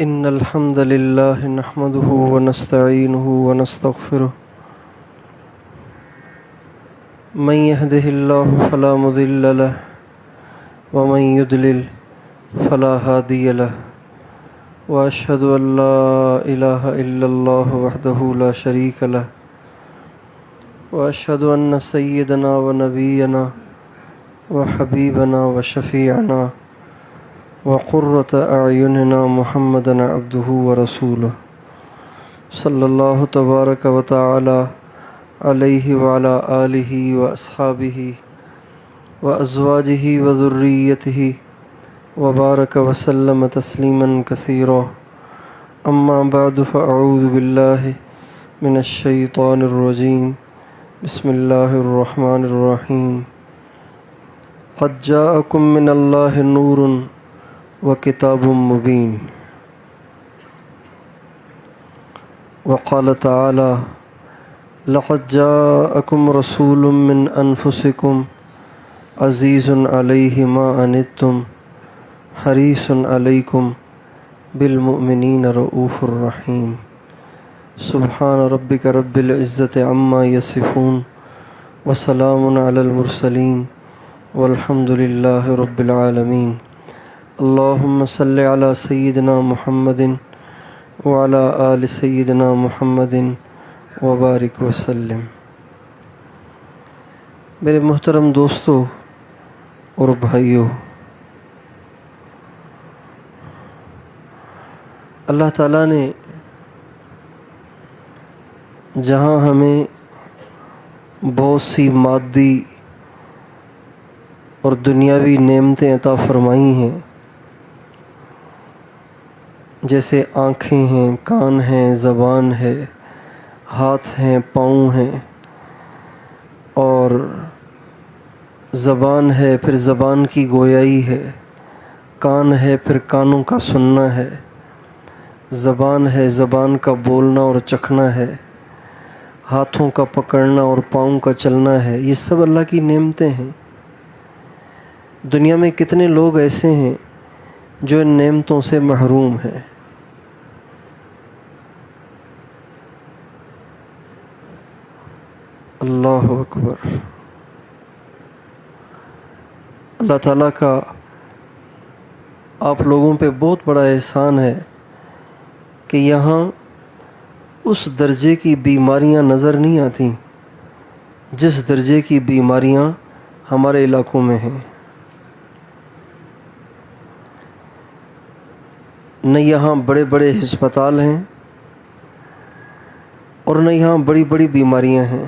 إن الحمد لله نحمده ونستعينه ونستغفره من يهده الله فلا مضل له ومن يضلل فلا هادي له وأشهد أن لا إله إلا الله وحده لا شريك له وأشهد أن سيدنا ونبينا وحبيبنا وشفيعنا وقرة أعيننا محمدا عبده ورسوله صلى الله تبارك وتعالى عليه وعلى آله وأصحابه وأزواجه وذريته وبارك وسلم تسليما كثيرا. أما بعد فأعوذ بالله من الشيطان الرجيم. بسم الله الرحمن الرحيم. قد جاءكم من الله نور وكتاب مبين. وقال تعالى: لقد جاءكم رسول من أنفسكم عزيز عليه ما عنتم حريص عليكم بالمؤمنين رؤوف رحيم. سبحان ربك رب العزة عما يصفون وسلام على المرسلين والحمد لله رب العالمين. اللهم صل على سيدنا محمد وعلى آل سيدنا محمد وبارک وسلم. میرے محترم دوستو اور بھائیو، اللہ تعالیٰ نے جہاں ہمیں بہت سی مادی اور دنیاوی نعمتیں عطا فرمائی ہیں، جیسے آنکھیں ہیں، کان ہیں، زبان ہے، ہاتھ ہیں، پاؤں ہیں، اور زبان ہے پھر زبان کی گویائی ہے، کان ہے پھر کانوں کا سننا ہے، زبان ہے زبان کا بولنا اور چکھنا ہے، ہاتھوں کا پکڑنا اور پاؤں کا چلنا ہے. یہ سب اللہ کی نعمتیں ہیں. دنیا میں کتنے لوگ ایسے ہیں جو ان نعمتوں سے محروم ہیں. اللہ اکبر. اللہ تعالیٰ کا آپ لوگوں پہ بہت بڑا احسان ہے کہ یہاں اس درجے کی بیماریاں نظر نہیں آتی جس درجے کی بیماریاں ہمارے علاقوں میں ہیں. نہ یہاں بڑے بڑے ہسپتال ہیں اور نہ یہاں بڑی بڑی بیماریاں ہیں.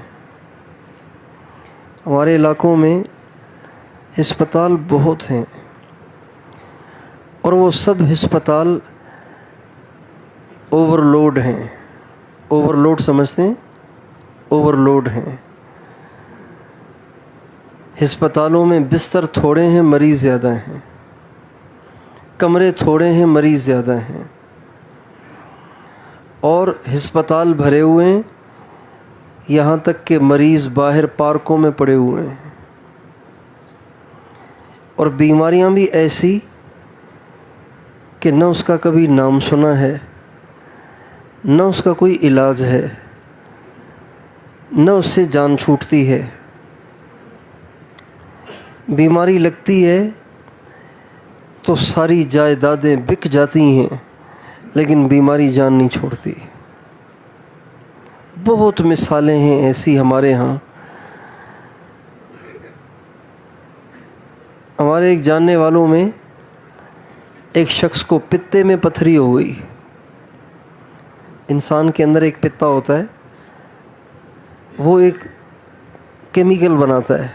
ہمارے علاقوں میں ہسپتال بہت ہیں اور وہ سب ہسپتال اوور لوڈ ہیں. اوور لوڈ سمجھتے ہیں؟ اوور لوڈ ہیں. ہسپتالوں میں بستر تھوڑے ہیں، مریض زیادہ ہیں. کمرے تھوڑے ہیں، مریض زیادہ ہیں. اور ہسپتال بھرے ہوئے ہیں، یہاں تک کہ مریض باہر پارکوں میں پڑے ہوئے ہیں. اور بیماریاں بھی ایسی کہ نہ اس کا کبھی نام سنا ہے، نہ اس کا کوئی علاج ہے، نہ اس سے جان چھوٹتی ہے. بیماری لگتی ہے تو ساری جائیدادیں بک جاتی ہیں، لیکن بیماری جان نہیں چھوڑتی. بہت مثالیں ہیں ایسی ہمارے ہاں. ہمارے ایک جاننے والوں میں ایک شخص کو پتے میں پتھری ہو گئی. انسان کے اندر ایک پتا ہوتا ہے، وہ ایک کیمیکل بناتا ہے،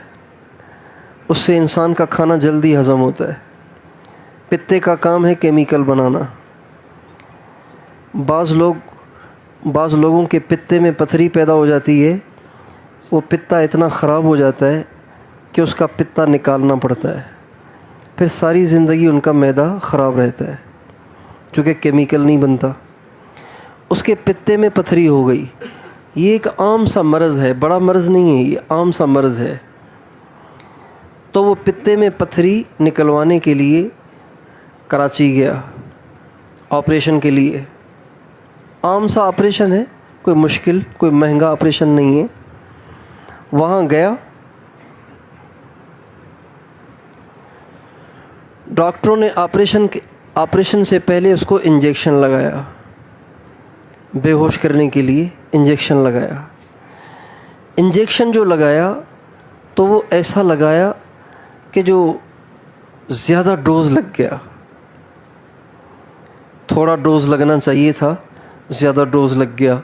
اس سے انسان کا کھانا جلدی ہضم ہوتا ہے. پتے کا کام ہے کیمیکل بنانا. بعض لوگوں کے پتے میں پتھری پیدا ہو جاتی ہے، وہ پتا اتنا خراب ہو جاتا ہے کہ اس کا پتا نکالنا پڑتا ہے. پھر ساری زندگی ان کا معدہ خراب رہتا ہے چونکہ کیمیکل نہیں بنتا. اس کے پتے میں پتھری ہو گئی. یہ ایک عام سا مرض ہے، بڑا مرض نہیں ہے، یہ عام سا مرض ہے. تو وہ پتے میں پتھری نکلوانے کے لیے کراچی گیا آپریشن کے لیے. عام سا آپریشن ہے, کوئی مشکل کوئی مہنگا آپریشن نہیں ہے. وہاں گیا, ڈاکٹروں نے آپریشن سے پہلے اس کو انجیکشن لگایا, بے ہوش کرنے کے لیے انجیکشن لگایا. انجیکشن جو لگایا تو وہ ایسا لگایا کہ جو زیادہ ڈوز لگ گیا. تھوڑا ڈوز لگنا چاہیے تھا, زیادہ ڈوز لگ گیا.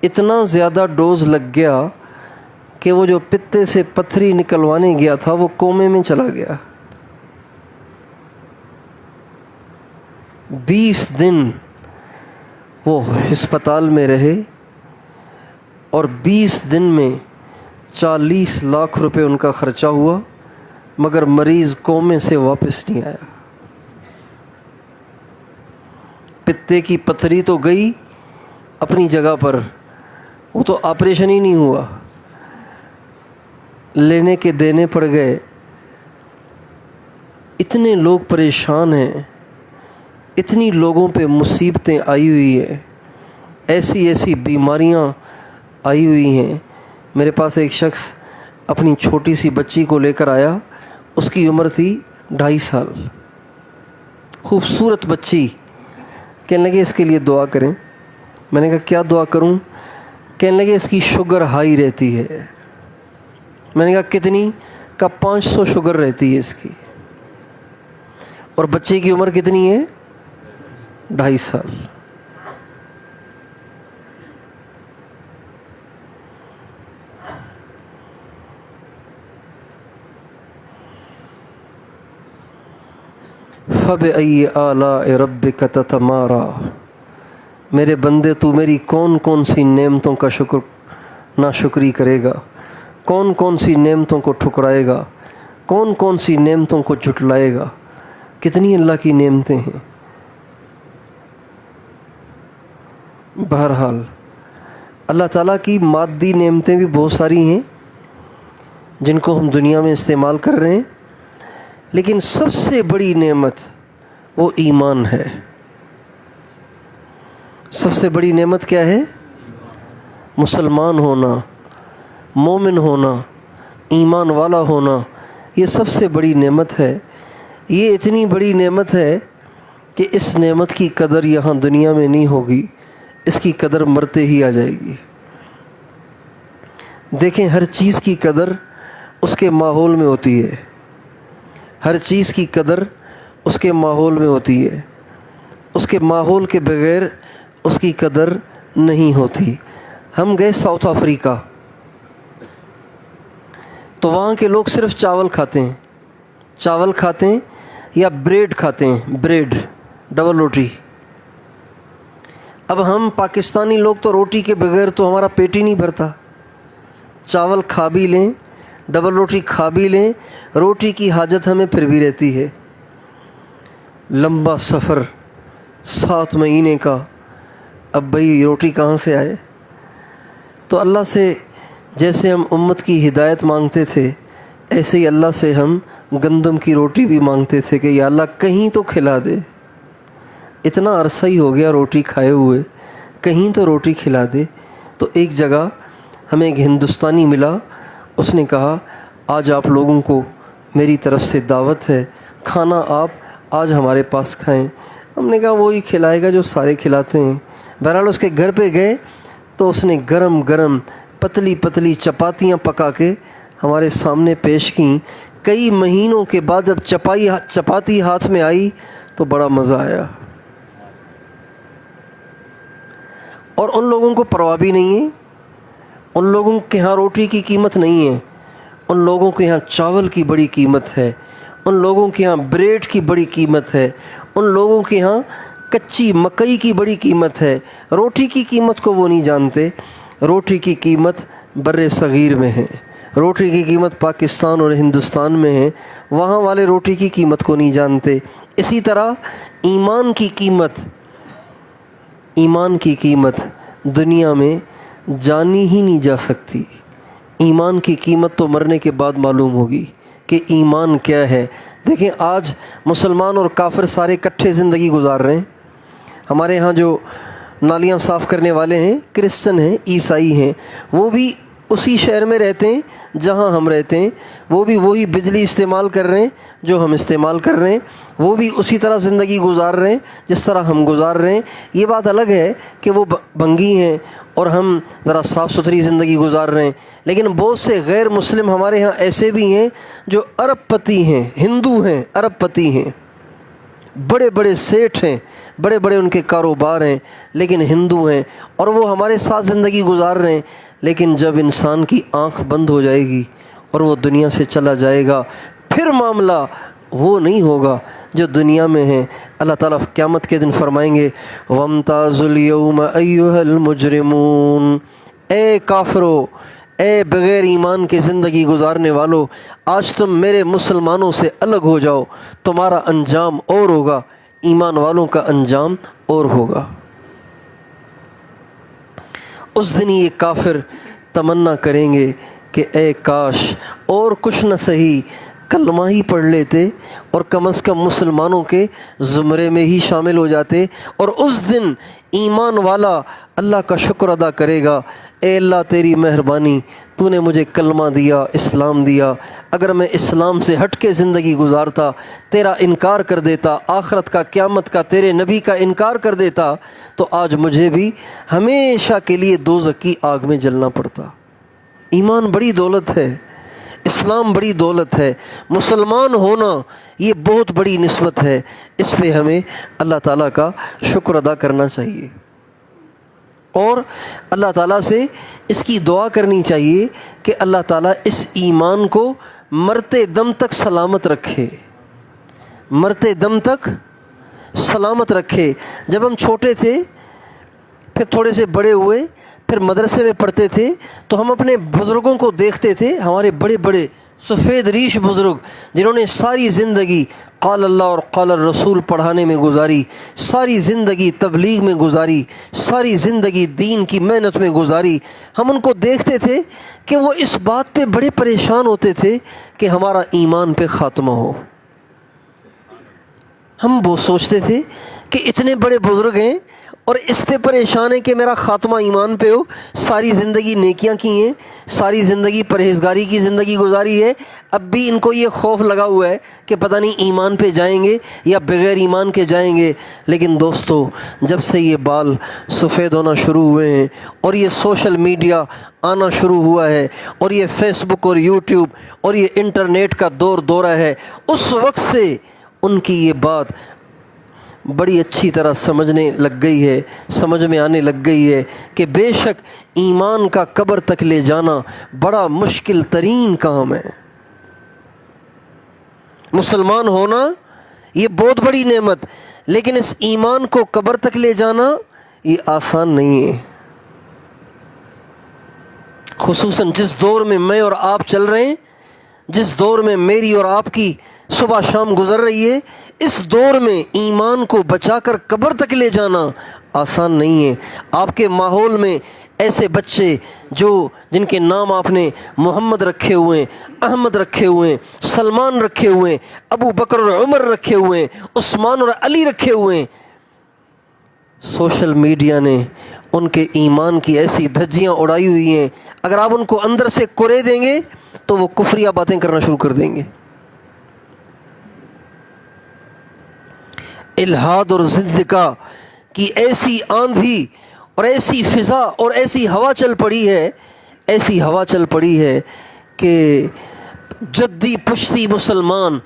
اتنا زیادہ ڈوز لگ گیا کہ وہ جو پتے سے پتھری نکلوانے گیا تھا وہ کومے میں چلا گیا. 20 دن وہ ہسپتال میں رہے اور 20 دن میں 40 لاکھ روپے ان کا خرچہ ہوا, مگر مریض کومے سے واپس نہیں آیا. پتے کی پتھری تو گئی اپنی جگہ پر, وہ تو آپریشن ہی نہیں ہوا, لینے کے دینے پڑ گئے. اتنے لوگ پریشان ہیں, اتنی لوگوں پہ مصیبتیں آئی ہوئی ہیں, ایسی ایسی بیماریاں آئی ہوئی ہیں. میرے پاس ایک شخص اپنی چھوٹی سی بچی کو لے کر آیا, اس کی عمر تھی 2.5 سال, خوبصورت بچی. کہنے لگے اس کے لیے دعا کریں. میں نے کہا کیا دعا کروں؟ کہنے لگے اس کی شوگر ہائی رہتی ہے. میں نے کہا کتنی؟ کہا 500 شوگر رہتی ہے اس کی. اور بچے کی عمر کتنی ہے؟ 2.5 سال. فَبِأَيِّ آلَاءِ رَبِّكَ تَتَمَارَىٰ. میرے بندے تو میری کون کون سی نعمتوں کا ناشکری کرے گا, کون کون سی نعمتوں کو ٹھکرائے گا, کون کون سی نعمتوں کو جھٹلائے گا. کتنی اللہ کی نعمتیں ہیں. بہرحال اللہ تعالیٰ کی مادی نعمتیں بھی بہت ساری ہیں جن کو ہم دنیا میں استعمال کر رہے ہیں, لیکن سب سے بڑی نعمت وہ ایمان ہے. سب سے بڑی نعمت کیا ہے؟ مسلمان ہونا, مومن ہونا, ایمان والا ہونا. یہ سب سے بڑی نعمت ہے. یہ اتنی بڑی نعمت ہے کہ اس نعمت کی قدر یہاں دنیا میں نہیں ہوگی, اس کی قدر مرتے ہی آ جائے گی. دیکھیں ہر چیز کی قدر اس کے ماحول میں ہوتی ہے, ہر چیز کی قدر اس کے ماحول میں ہوتی ہے. اس کے ماحول کے بغیر اس کی قدر نہیں ہوتی. ہم گئے ساؤتھ افریقہ, تو وہاں کے لوگ صرف چاول کھاتے ہیں, چاول کھاتے ہیں یا بریڈ کھاتے ہیں, بریڈ ڈبل روٹی. اب ہم پاکستانی لوگ تو روٹی کے بغیر تو ہمارا پیٹ ہی نہیں بھرتا. چاول کھا بھی لیں, ڈبل روٹی کھا بھی لیں, روٹی کی حاجت ہمیں پھر بھی رہتی ہے. لمبا سفر 7 مہینے کا, اب بھئی روٹی کہاں سے آئے؟ تو اللہ سے جیسے ہم امت کی ہدایت مانگتے تھے, ایسے ہی اللہ سے ہم گندم کی روٹی بھی مانگتے تھے کہ یا اللہ کہیں تو کھلا دے. اتنا عرصہ ہی ہو گیا روٹی کھائے ہوئے, کہیں تو روٹی کھلا دے. تو ایک جگہ ہمیں ایک ہندوستانی ملا, اس نے کہا آج آپ لوگوں کو میری طرف سے دعوت ہے, کھانا آپ آج ہمارے پاس کھائیں. ہم نے کہا وہی کھلائے گا جو سارے کھلاتے ہیں. بہرحال اس کے گھر پہ گئے تو اس نے گرم گرم پتلی پتلی چپاتیاں پکا کے ہمارے سامنے پیش کیں. کئی مہینوں کے بعد جب چپاتی ہاتھ میں آئی تو بڑا مزہ آیا. اور ان لوگوں کو پرواہ بھی نہیں ہے, ان لوگوں کے ہاں روٹی کی قیمت نہیں ہے, ان لوگوں کے ہاں چاول کی بڑی قیمت ہے, ان لوگوں کے ہاں بریڈ کی بڑی قیمت ہے, ان لوگوں کے ہاں کچی مکئی کی بڑی قیمت ہے. روٹی کی قیمت کو وہ نہیں جانتے. روٹی کی قیمت بر صغیر میں ہے, روٹی کی قیمت پاکستان اور ہندوستان میں ہے, وہاں والے روٹی کی قیمت کو نہیں جانتے. اسی طرح ایمان کی قیمت دنیا میں جانی ہی نہیں جا سکتی. ایمان کی قیمت تو مرنے کے بعد معلوم ہوگی کہ ایمان کیا ہے. دیکھیں آج مسلمان اور کافر سارے اکٹھے زندگی گزار رہے ہیں. ہمارے ہاں جو نالیاں صاف کرنے والے ہیں کرسچن ہیں، عیسائی ہیں، وہ بھی اسی شہر میں رہتے ہیں جہاں ہم رہتے ہیں، وہ بھی وہی بجلی استعمال کر رہے ہیں جو ہم استعمال کر رہے ہیں، وہ بھی اسی طرح زندگی گزار رہے ہیں جس طرح ہم گزار رہے ہیں۔ یہ بات الگ ہے کہ وہ بھنگی ہیں اور ہم ذرا صاف ستھری زندگی گزار رہے ہیں، لیکن بہت سے غیر مسلم ہمارے ہاں ایسے بھی ہیں جو ارب پتی ہیں، ہندو ہیں، ارب پتی ہیں، بڑے بڑے سیٹھ ہیں، بڑے بڑے ان کے کاروبار ہیں، لیکن ہندو ہیں، اور وہ ہمارے ساتھ زندگی گزار رہے ہیں۔ لیکن جب انسان کی آنکھ بند ہو جائے گی اور وہ دنیا سے چلا جائے گا، پھر معاملہ وہ نہیں ہوگا جو دنیا میں ہے۔ اللہ تعالیٰ قیامت کے دن فرمائیں گے وَامْتَازُوا الْيَوْمَ أَيُّهَا الْمُجْرِمُونَ، اے کافرو، اے بغیر ایمان کے زندگی گزارنے والو، آج تم میرے مسلمانوں سے الگ ہو جاؤ، تمہارا انجام اور ہوگا، ایمان والوں کا انجام اور ہوگا۔ اس دن یہ کافر تمنا کریں گے کہ اے کاش اور کچھ نہ سہی کلمہ ہی پڑھ لیتے اور کم از کم مسلمانوں کے زمرے میں ہی شامل ہو جاتے۔ اور اس دن ایمان والا اللہ کا شکر ادا کرے گا، اے اللہ تیری مہربانی، تو نے مجھے کلمہ دیا، اسلام دیا، اگر میں اسلام سے ہٹ کے زندگی گزارتا، تیرا انکار کر دیتا، آخرت کا، قیامت کا، تیرے نبی کا انکار کر دیتا، تو آج مجھے بھی ہمیشہ کے لیے دوزخ کی آگ میں جلنا پڑتا۔ ایمان بڑی دولت ہے، اسلام بڑی دولت ہے، مسلمان ہونا یہ بہت بڑی نسبت ہے، اس پہ ہمیں اللہ تعالیٰ کا شکر ادا کرنا چاہیے، اور اللہ تعالیٰ سے اس کی دعا کرنی چاہیے کہ اللہ تعالیٰ اس ایمان کو مرتے دم تک سلامت رکھے، مرتے دم تک سلامت رکھے۔ جب ہم چھوٹے تھے، پھر تھوڑے سے بڑے ہوئے، پھر مدرسے میں پڑھتے تھے، تو ہم اپنے بزرگوں کو دیکھتے تھے، ہمارے بڑے بڑے سفید ریش بزرگ جنہوں نے ساری زندگی قال اللہ اور قال الرسول پڑھانے میں گزاری، ساری زندگی تبلیغ میں گزاری، ساری زندگی دین کی محنت میں گزاری۔ ہم ان کو دیکھتے تھے کہ وہ اس بات پہ بڑے پریشان ہوتے تھے کہ ہمارا ایمان پہ خاتمہ ہو۔ ہم وہ سوچتے تھے کہ اتنے بڑے بزرگ ہیں اور اس پہ پریشان ہے کہ میرا خاتمہ ایمان پہ ہو، ساری زندگی نیکیاں کی ہیں، ساری زندگی پرہیزگاری کی زندگی گزاری ہے، اب بھی ان کو یہ خوف لگا ہوا ہے کہ پتہ نہیں ایمان پہ جائیں گے یا بغیر ایمان کے جائیں گے۔ لیکن دوستو، جب سے یہ بال سفید ہونا شروع ہوئے ہیں اور یہ سوشل میڈیا آنا شروع ہوا ہے اور یہ فیس بک اور یوٹیوب اور یہ انٹرنیٹ کا دورہ ہے، اس وقت سے ان کی یہ بات بڑی اچھی طرح سمجھنے لگ گئی ہے، سمجھ میں آنے لگ گئی ہے کہ بے شک ایمان کا قبر تک لے جانا بڑا مشکل ترین کام ہے۔ مسلمان ہونا یہ بہت بڑی نعمت، لیکن اس ایمان کو قبر تک لے جانا یہ آسان نہیں ہے، خصوصاً جس دور میں میں اور آپ چل رہے ہیں، جس دور میں میری اور آپ کی صبح شام گزر رہی ہے، اس دور میں ایمان کو بچا کر قبر تک لے جانا آسان نہیں ہے۔ آپ کے ماحول میں ایسے بچے جن کے نام آپ نے محمد رکھے ہوئے ہیں، احمد رکھے ہوئے ہیں، سلمان رکھے ہوئے ہیں، ابو بکر اور عمر رکھے ہوئے ہیں، عثمان اور علی رکھے ہوئے ہیں، سوشل میڈیا نے ان کے ایمان کی ایسی دھجیاں اڑائی ہوئی ہیں، اگر آپ ان کو اندر سے کرے دیں گے تو وہ کفریہ باتیں کرنا شروع کر دیں گے۔ الہاد اور زندقہ کی ایسی آندھی اور ایسی فضا اور ایسی ہوا چل پڑی ہے، ایسی ہوا چل پڑی ہے کہ جدی پشتی مسلمان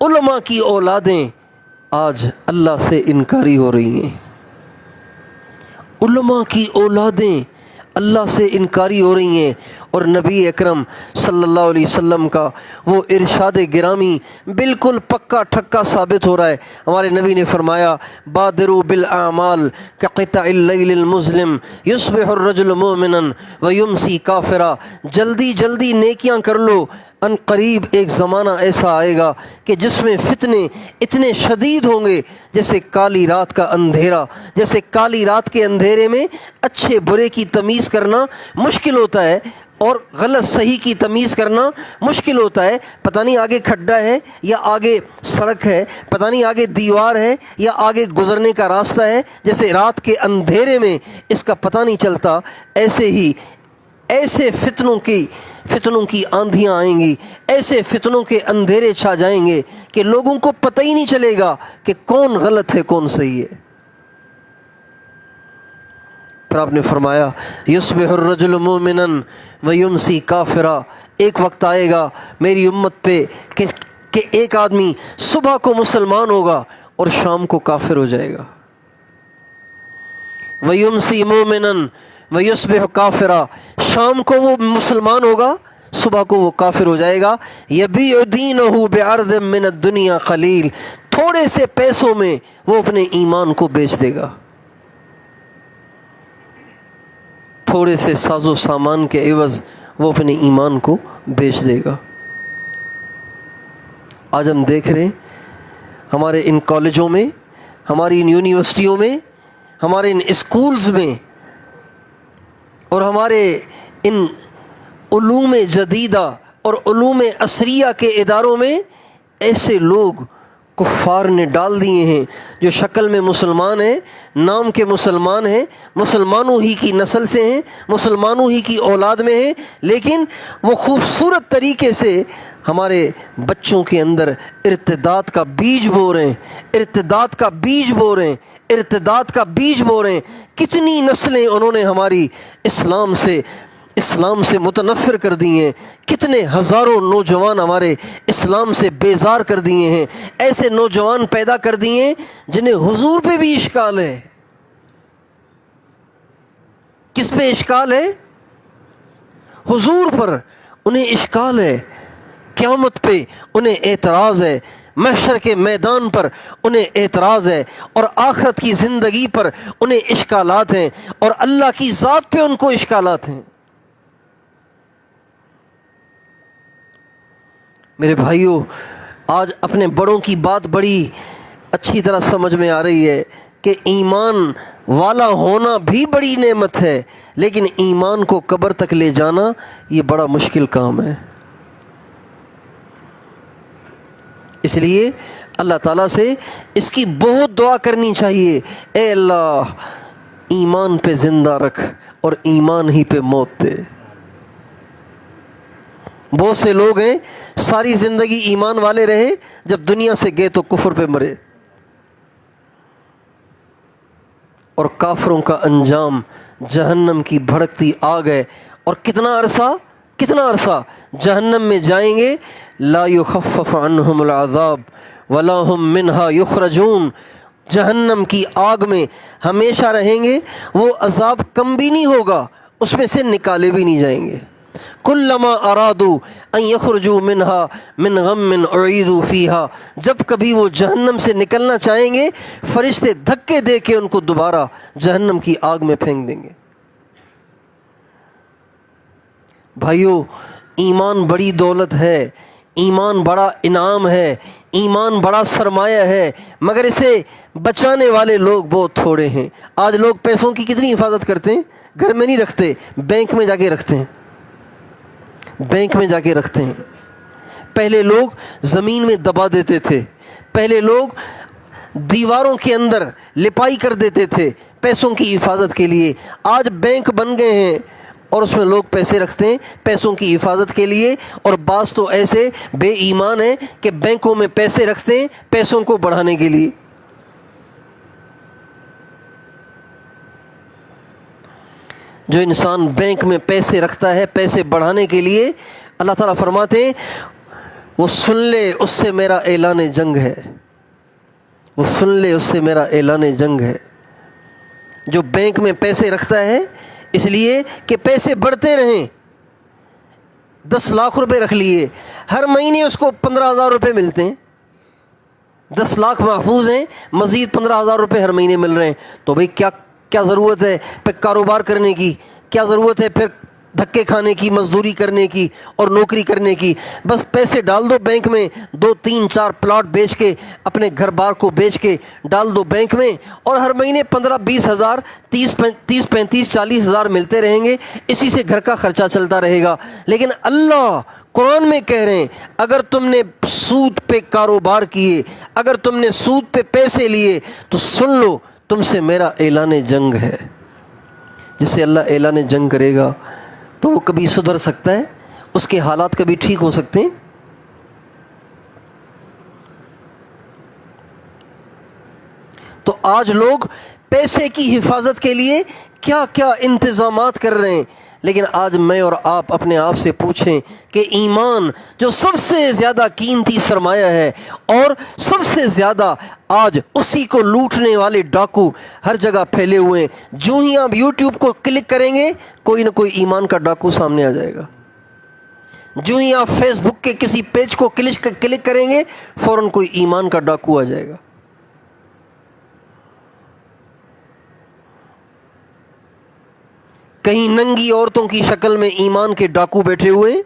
علماء کی اولادیں آج اللہ سے انکاری ہو رہی ہیں، علماء کی اولادیں اللہ سے انکاری ہو رہی ہیں، اور نبی اکرم صلی اللہ علیہ وسلم کا وہ ارشاد گرامی بالکل پکا ٹھکا ثابت ہو رہا ہے۔ ہمارے نبی نے فرمایا بادروا بالاعمال کقطع اللیل المظلم یصبح الرجل مؤمنا ویمسی کافرا، جلدی جلدی نیکیاں کر لو، ان قریب ایک زمانہ ایسا آئے گا کہ جس میں فتنے اتنے شدید ہوں گے جیسے کالی رات کا اندھیرا، جیسے کالی رات کے اندھیرے میں اچھے برے کی تمیز کرنا مشکل ہوتا ہے، اور غلط صحیح کی تمیز کرنا مشکل ہوتا ہے. پتہ نہیں آگے کھڈا ہے یا آگے سڑک ہے، پتہ نہیں آگے دیوار ہے یا آگے گزرنے کا راستہ ہے. جیسے رات کے اندھیرے میں اس کا پتہ نہیں چلتا، ایسے ہی ایسے فتنوں کی آندھیاں آئیں گی، ایسے فتنوں کے اندھیرے چھا جائیں گے کہ لوگوں کو پتہ ہی نہیں چلے گا کہ کون غلط ہے کون صحیح ہے. پھر آپ نے فرمایا یصبح الرجل مومنا ویمسی کافرا، ایک وقت آئے گا میری امت پہ کہ ایک آدمی صبح کو مسلمان ہوگا اور شام کو کافر ہو جائے گا. ویمسی مومنا ویصبح کافرا، شام کو وہ مسلمان ہوگا، صبح کو وہ کافر ہو جائے گا. یبیع دینہ بعرض من الدنیا قلیل، تھوڑے سے پیسوں میں وہ اپنے ایمان کو بیچ دے گا، تھوڑے سے ساز و سامان کے عوض وہ اپنے ایمان کو بیچ دے گا. آج ہم دیکھ رہے ہیں ہمارے ان کالجوں میں، ہماری ان یونیورسٹیوں میں، ہمارے ان اسکولز میں اور ہمارے ان علوم جدیدہ اور علوم عصریہ کے اداروں میں ایسے لوگ کفار نے ڈال دیے ہیں جو شکل میں مسلمان ہیں، نام کے مسلمان ہیں، مسلمانوں ہی کی نسل سے ہیں، مسلمانوں ہی کی اولاد میں ہیں، لیکن وہ خوبصورت طریقے سے ہمارے بچوں کے اندر ارتداد کا بیج بو رہے ہیں، ارتداد کا بیج بو رہے ہیں، ارتداد کا بیج بو رہے ہیں. کتنی نسلیں انہوں نے ہماری اسلام سے متنفر کر دیے ہیں، کتنے ہزاروں نوجوان ہمارے اسلام سے بیزار کر دیے ہیں. ایسے نوجوان پیدا کر دیے ہیں جنہیں حضور پہ بھی اشکال ہے. کس پہ اشکال ہے؟ حضور پر انہیں اشکال ہے، قیامت پہ انہیں اعتراض ہے، محشر کے میدان پر انہیں اعتراض ہے، اور آخرت کی زندگی پر انہیں اشکالات ہیں، اور اللہ کی ذات پہ ان کو اشکالات ہیں. میرے بھائیوں، آج اپنے بڑوں کی بات بڑی اچھی طرح سمجھ میں آ رہی ہے کہ ایمان والا ہونا بھی بڑی نعمت ہے، لیکن ایمان کو قبر تک لے جانا یہ بڑا مشکل کام ہے. اس لیے اللہ تعالیٰ سے اس کی بہت دعا کرنی چاہیے، اے اللہ ایمان پہ زندہ رکھ اور ایمان ہی پہ موت دے. بہت سے لوگ ہیں ساری زندگی ایمان والے رہے، جب دنیا سے گئے تو کفر پہ مرے، اور کافروں کا انجام جہنم کی بھڑکتی آگ ہے. اور کتنا عرصہ جہنم میں جائیں گے. لا یخفف عنہم العذاب ولا ہم منہا یخرجون، جہنم کی آگ میں ہمیشہ رہیں گے، وہ عذاب کم بھی نہیں ہوگا، اس میں سے نکالے بھی نہیں جائیں گے. کلما ارادوا ان یخرجوا منہا من غم اعیدوا فیہا، جب کبھی وہ جہنم سے نکلنا چاہیں گے فرشتے دھکے دے کے ان کو دوبارہ جہنم کی آگ میں پھینک دیں گے. بھائیو، ایمان بڑی دولت ہے، ایمان بڑا انعام ہے، ایمان بڑا سرمایہ ہے، مگر اسے بچانے والے لوگ بہت تھوڑے ہیں. آج لوگ پیسوں کی کتنی حفاظت کرتے ہیں، گھر میں نہیں رکھتے، بینک میں جا کے رکھتے ہیں، بینک میں جا کے رکھتے ہیں. پہلے لوگ زمین میں دبا دیتے تھے، پہلے لوگ دیواروں کے اندر لپائی کر دیتے تھے پیسوں کی حفاظت کے لیے. آج بینک بن گئے ہیں اور اس میں لوگ پیسے رکھتے ہیں پیسوں کی حفاظت کے لیے. اور بعض تو ایسے بے ایمان ہیں کہ بینکوں میں پیسے رکھتے ہیں پیسوں کو بڑھانے کے لیے. جو انسان بینک میں پیسے رکھتا ہے پیسے بڑھانے کے لیے، اللہ تعالیٰ فرماتے ہیں وہ سن لے اس سے میرا اعلان جنگ ہے، وہ سن لے اس سے میرا اعلان جنگ ہے. جو بینک میں پیسے رکھتا ہے اس لیے کہ پیسے بڑھتے رہیں، 10 لاکھ روپے رکھ لیے، ہر مہینے اس کو 15,000 روپے ملتے ہیں، 10 لاکھ محفوظ ہیں، مزید 15,000 روپے ہر مہینے مل رہے ہیں. تو بھئی کیا ضرورت ہے پھر کاروبار کرنے کی، کیا ضرورت ہے پھر دھکے کھانے کی, مزدوری کرنے کی اور نوکری کرنے کی. بس پیسے ڈال دو بینک میں, 2-3-4 پلاٹ بیچ کے, اپنے گھر بار کو بیچ کے ڈال دو بینک میں, اور ہر مہینے 15-20 ہزار, 30-35-40 ہزار ملتے رہیں گے. اسی سے گھر کا خرچہ چلتا رہے گا. لیکن اللہ قرآن میں کہہ رہے ہیں اگر تم نے سود پہ کاروبار کیے, اگر تم نے سود پہ پیسے لیے, تو سن لو تم سے میرا اعلان جنگ ہے. جس سے اللہ اعلان جنگ کرے گا تو وہ کبھی سدھر سکتا ہے, اس کے حالات کبھی ٹھیک ہو سکتے ہیں. تو آج لوگ پیسے کی حفاظت کے لیے کیا کیا انتظامات کر رہے ہیں. لیکن آج میں اور آپ اپنے آپ سے پوچھیں کہ ایمان جو سب سے زیادہ قیمتی سرمایہ ہے, اور سب سے زیادہ آج اسی کو لوٹنے والے ڈاکو ہر جگہ پھیلے ہوئے ہیں. جو ہی آپ یوٹیوب کو کلک کریں گے کوئی نہ کوئی ایمان کا ڈاکو سامنے آ جائے گا. جو ہی آپ فیس بک کے کسی پیج کو کلک کریں گے فوراً کوئی ایمان کا ڈاکو آ جائے گا. کہیں ننگی عورتوں کی شکل میں ایمان کے ڈاکو بیٹھے ہوئے,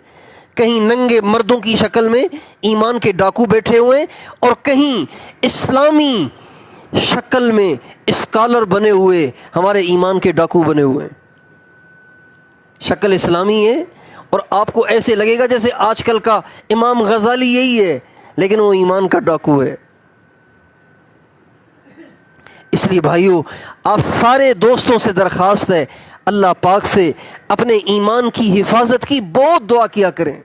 کہیں ننگے مردوں کی شکل میں ایمان کے ڈاکو بیٹھے ہوئے, اور کہیں اسلامی شکل میں اسکالر بنے ہوئے ہمارے ایمان کے ڈاکو بنے ہوئے. شکل اسلامی ہے اور آپ کو ایسے لگے گا جیسے آج کل کا امام غزالی یہی ہے, لیکن وہ ایمان کا ڈاکو ہے. اس لیے بھائیو, آپ سارے دوستوں سے درخواست ہے اللہ پاک سے اپنے ایمان کی حفاظت کی بہت دعا کیا کریں.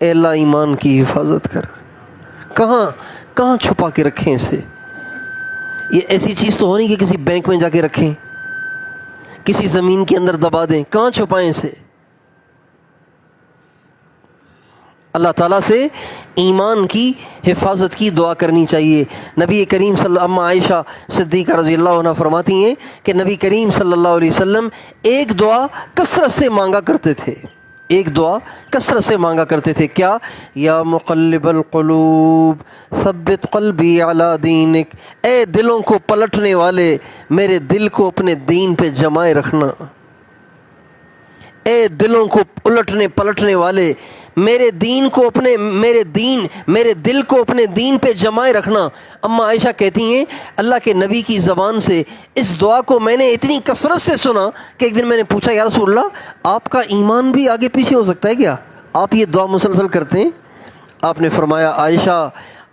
اے اللہ ایمان کی حفاظت کر. کہاں چھپا کے رکھیں اسے؟ یہ ایسی چیز تو ہو نہیں کہ کسی بینک میں جا کے رکھیں, کسی زمین کے اندر دبا دیں. کہاں چھپائیں اسے؟ اللہ تعالیٰ سے ایمان کی حفاظت کی دعا کرنی چاہیے. نبی کریم صلی اللہ علیہ وسلم, عائشہ صدیقہ رضی اللہ عنہ فرماتی ہیں کہ نبی کریم صلی اللہ علیہ وسلم ایک دعا کثرت سے مانگا کرتے تھے, ایک دعا کثرت سے مانگا کرتے تھے. کیا؟ یا مقلب القلوب ثبت قلبی علی دینک, اے دلوں کو پلٹنے والے میرے دل کو اپنے دین پہ جمائے رکھنا. اے دلوں کو الٹنے پلٹنے والے میرے دل کو اپنے دین پہ جمائے رکھنا. اما عائشہ کہتی ہیں اللہ کے نبی کی زبان سے اس دعا کو میں نے اتنی کثرت سے سنا کہ ایک دن میں نے پوچھا یا رسول اللہ آپ کا ایمان بھی آگے پیچھے ہو سکتا ہے کیا, آپ یہ دعا مسلسل کرتے ہیں؟ آپ نے فرمایا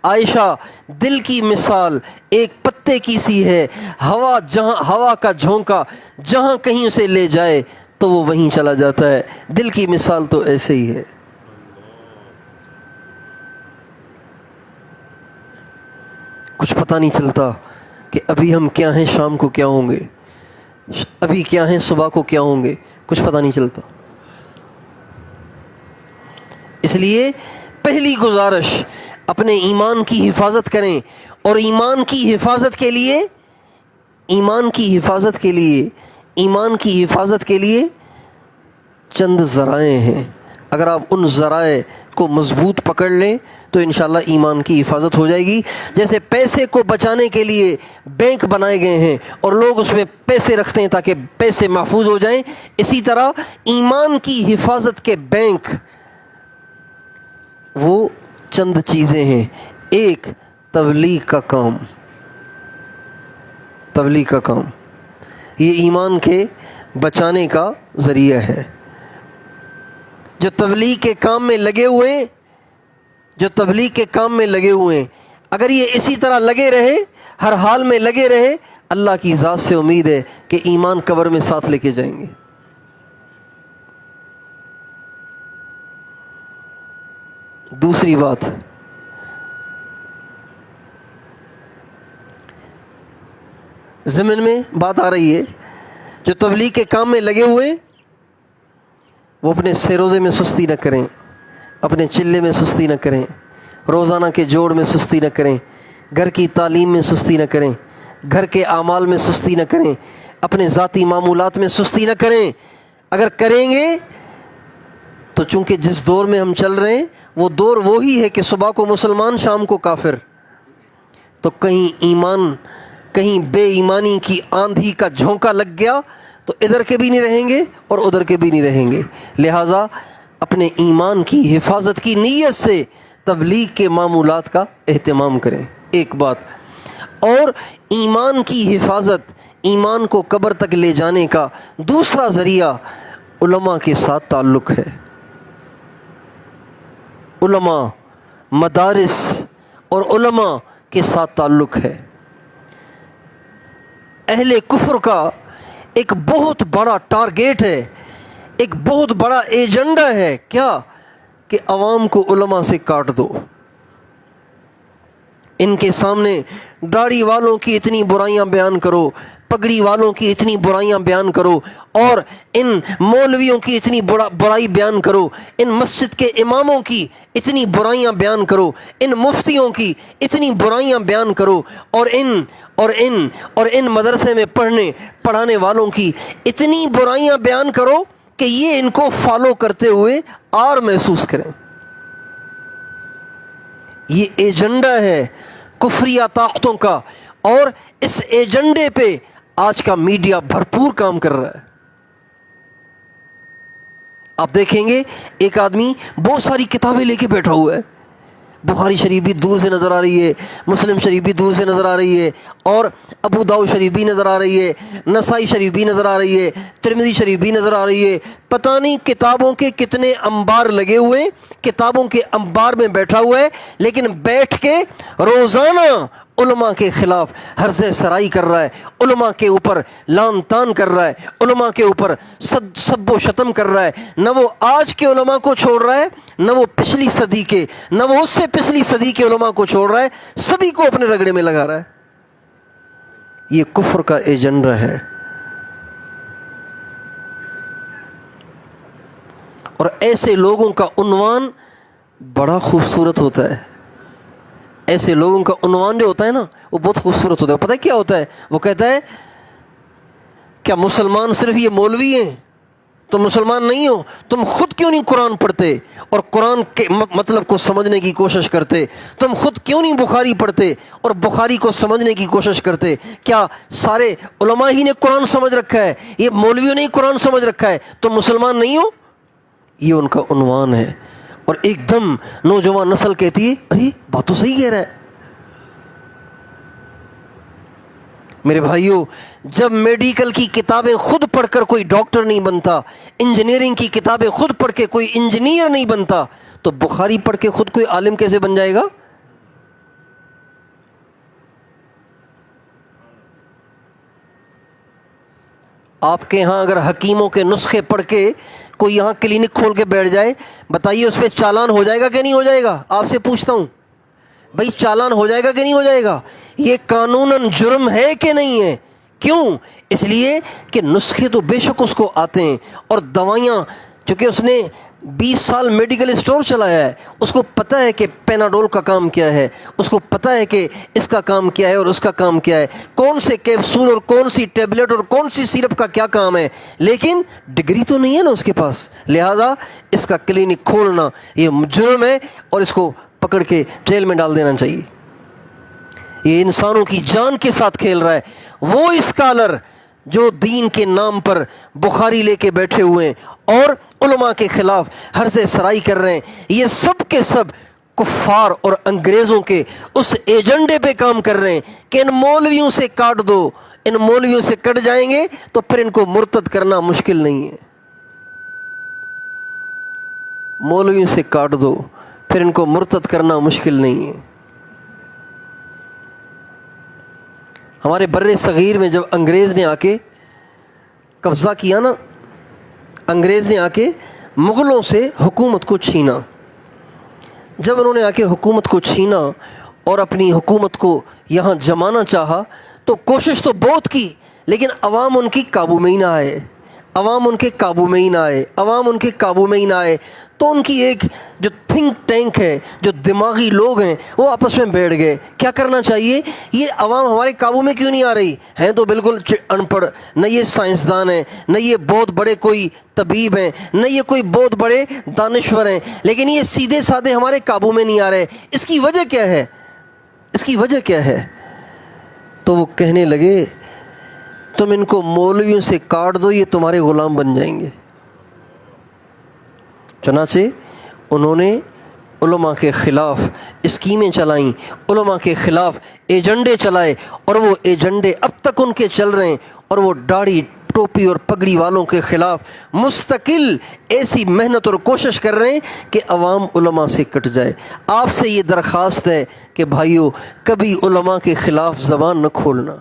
عائشہ دل کی مثال ایک پتے کی سی ہے, ہوا کا جھونکا جہاں کہیں اسے لے جائے تو وہ وہیں چلا جاتا ہے. دل کی مثال تو ایسے ہی ہے. کچھ پتہ نہیں چلتا کہ ابھی ہم کیا ہیں, شام کو کیا ہوں گے, ابھی کیا ہیں, صبح کو کیا ہوں گے, کچھ پتہ نہیں چلتا. اس لیے پہلی گزارش اپنے ایمان کی حفاظت کریں, اور ایمان کی حفاظت کے لیے چند ذرائع ہیں. اگر آپ ان ذرائع کو مضبوط پکڑ لیں تو انشاءاللہ ایمان کی حفاظت ہو جائے گی. جیسے پیسے کو بچانے کے لیے بینک بنائے گئے ہیں اور لوگ اس میں پیسے رکھتے ہیں تاکہ پیسے محفوظ ہو جائیں, اسی طرح ایمان کی حفاظت کے بینک وہ چند چیزیں ہیں. ایک تبلیغ کا کام, یہ ایمان کے بچانے کا ذریعہ ہے. جو تبلیغ کے کام میں لگے ہوئے اگر یہ اسی طرح لگے رہے, ہر حال میں لگے رہے, اللہ کی ذات سے امید ہے کہ ایمان قبر میں ساتھ لے کے جائیں گے. دوسری بات, ضمن میں بات آ رہی ہے, جو تبلیغ کے کام میں لگے ہوئے وہ اپنے سے روزے میں سستی نہ کریں, اپنے چلے میں سستی نہ کریں, روزانہ کے جوڑ میں سستی نہ کریں, گھر کی تعلیم میں سستی نہ کریں, گھر کے اعمال میں سستی نہ کریں, اپنے ذاتی معمولات میں سستی نہ کریں. اگر کریں گے تو چونکہ جس دور میں ہم چل رہے ہیں وہ دور وہی ہے کہ صبح کو مسلمان شام کو کافر, تو کہیں بے ایمانی کی آندھی کا جھونکا لگ گیا تو ادھر کے بھی نہیں رہیں گے اور ادھر کے بھی نہیں رہیں گے. لہٰذا اپنے ایمان کی حفاظت کی نیت سے تبلیغ کے معمولات کا اہتمام کریں. ایک بات اور، ایمان کی حفاظت، ایمان کو قبر تک لے جانے کا دوسرا ذریعہ علماء کے ساتھ تعلق ہے. علماء، مدارس اور علماء کے ساتھ تعلق ہے. اہل کفر کا ایک بہت بڑا ٹارگیٹ ہے، ایک بہت بڑا ایجنڈا ہے. کیا؟ کہ عوام کو علماء سے کاٹ دو. ان کے سامنے داڑھی والوں کی اتنی برائیاں بیان کرو، پگڑی والوں کی اتنی برائیاں بیان کرو، اور ان مولویوں کی اتنی برائی بیان کرو، ان مسجد کے اماموں کی اتنی برائیاں بیان کرو، ان مفتیوں کی اتنی برائیاں بیان کرو، اور ان مدرسے میں پڑھانے والوں کی اتنی برائیاں بیان کرو کہ یہ ان کو فالو کرتے ہوئے آر محسوس کریں. یہ ایجنڈا ہے کفریہ طاقتوں کا، اور اس ایجنڈے پہ آج کا میڈیا بھرپور کام کر رہا ہے. آپ دیکھیں گے ایک آدمی بہت ساری کتابیں لے کے بیٹھا ہوا ہے، بخاری شریف بھی دور سے نظر آ رہی ہے، مسلم شریف بھی دور سے نظر آ رہی ہے، اور ابو داؤد شریف بھی نظر آ رہی ہے، نسائی شریف بھی نظر آ رہی ہے، ترمذی شریف بھی نظر آ رہی ہے. پتہ نہیں کتابوں کے کتنے انبار لگے ہوئے، کتابوں کے انبار میں بیٹھا ہوا ہے، لیکن بیٹھ کے روزانہ علماء کے خلاف حرزِ سرائی کر رہا ہے، علماء کے اوپر لان تان کر رہا ہے، علماء کے اوپر سب و شتم کر رہا ہے. نہ وہ آج کے علماء کو چھوڑ رہا ہے، نہ وہ پچھلی صدی کے، نہ وہ اس سے پچھلی صدی کے علماء کو چھوڑ رہا ہے، سبھی کو اپنے رگڑے میں لگا رہا ہے. یہ کفر کا ایجنڈا ہے. اور ایسے لوگوں کا عنوان بڑا خوبصورت ہوتا ہے. ایسے لوگوں کا عنوان جو ہوتا ہے نا، وہ بہت خوبصورت ہوتا ہے. پتہ ہے کیا ہوتا ہے؟ وہ کہتا ہے کیا مسلمان صرف یہ مولوی ہیں؟ تم مسلمان نہیں ہو؟ تم خود کیوں نہیں قرآن پڑھتے اور قرآن کے مطلب کو سمجھنے کی کوشش کرتے؟ تم خود کیوں نہیں بخاری پڑھتے اور بخاری کو سمجھنے کی کوشش کرتے؟ کیا سارے علماء ہی نے قرآن سمجھ رکھا ہے؟ یہ مولویوں نے ہی قرآن سمجھ رکھا ہے؟ تم مسلمان نہیں ہو؟ یہ ان کا عنوان ہے. اور ایک دم نوجوان نسل کہتی ہے ارے بات تو صحیح کہہ رہا ہے. میرے بھائیوں، جب میڈیکل کی کتابیں خود پڑھ کر کوئی ڈاکٹر نہیں بنتا، انجینئرنگ کی کتابیں خود پڑھ کے کوئی انجینئر نہیں بنتا، تو بخاری پڑھ کے خود کوئی عالم کیسے بن جائے گا؟ آپ کے ہاں اگر حکیموں کے نسخے پڑھ کے کوئی یہاں کلینک کھول کے بیٹھ جائے، بتائیے اس پہ چالان ہو جائے گا کہ نہیں ہو جائے گا؟ آپ سے پوچھتا ہوں بھائی، چالان ہو جائے گا کہ نہیں ہو جائے گا؟ یہ قانوناً جرم ہے کہ نہیں ہے؟ کیوں؟ اس لیے کہ نسخے تو بے شک اس کو آتے ہیں، اور دوائیاں، چونکہ اس نے 20 سال میڈیکل اسٹور چلایا ہے، اس کو پتہ ہے کہ پیناڈول کا کام کیا ہے، اس کو پتہ ہے کہ اس کا کام کیا ہے اور اس کا کام کیا ہے، کون سے کیپسول اور کون سی ٹیبلٹ اور کون سی سیرپ کا کیا کام ہے. لیکن ڈگری تو نہیں ہے نا اس کے پاس، لہٰذا اس کا کلینک کھولنا یہ جرم ہے اور اس کو پکڑ کے جیل میں ڈال دینا چاہیے. یہ انسانوں کی جان کے ساتھ کھیل رہا ہے. وہ اسکالر جو دین کے نام پر بخاری لے کے بیٹھے ہوئے ہیں اور علماء کے خلاف حرزِ سرائی کر رہے ہیں، یہ سب کے سب کفار اور انگریزوں کے اس ایجنڈے پہ کام کر رہے ہیں کہ ان مولویوں سے کاٹ دو. ان مولویوں سے کٹ جائیں گے تو پھر ان کو مرتد کرنا مشکل نہیں ہے. مولویوں سے کاٹ دو پھر ان کو مرتد کرنا مشکل نہیں ہے. ہمارے بر صغیر میں جب انگریز نے آ کے قبضہ کیا نا، انگریز نے آ کے مغلوں سے حکومت کو چھینا. جب انہوں نے آ کے حکومت کو چھینا اور اپنی حکومت کو یہاں جمانا چاہا تو کوشش تو بہت کی، لیکن عوام ان کی قابو میں ہی نہ آئے، عوام ان کے قابو میں ہی نہ آئے، عوام ان کے قابو میں ہی نہ آئے. تو ان کی ایک جو تھنک ٹینک ہے، جو دماغی لوگ ہیں، وہ آپس میں بیٹھ گئے کیا کرنا چاہیے، یہ عوام ہمارے قابو میں کیوں نہیں آ رہی ہیں؟ تو بالکل ان پڑھ، نہ یہ سائنسدان ہیں، نہ یہ بہت بڑے کوئی طبیب ہیں، نہ یہ کوئی بہت بڑے دانشور ہیں، لیکن یہ سیدھے سادھے ہمارے قابو میں نہیں آ رہے. اس کی وجہ کیا ہے؟ اس کی وجہ کیا ہے؟ تو وہ کہنے لگے تم ان کو مولویوں سے کاٹ دو، یہ تمہارے غلام بن جائیں گے۔ چنانچہ انہوں نے علماء کے خلاف اسکیمیں چلائیں، علماء کے خلاف ایجنڈے چلائے، اور وہ ایجنڈے اب تک ان کے چل رہے ہیں، اور وہ داڑھی ٹوپی اور پگڑی والوں کے خلاف مستقل ایسی محنت اور کوشش کر رہے ہیں کہ عوام علماء سے کٹ جائے۔ آپ سے یہ درخواست ہے کہ بھائیو، کبھی علماء کے خلاف زبان نہ کھولنا،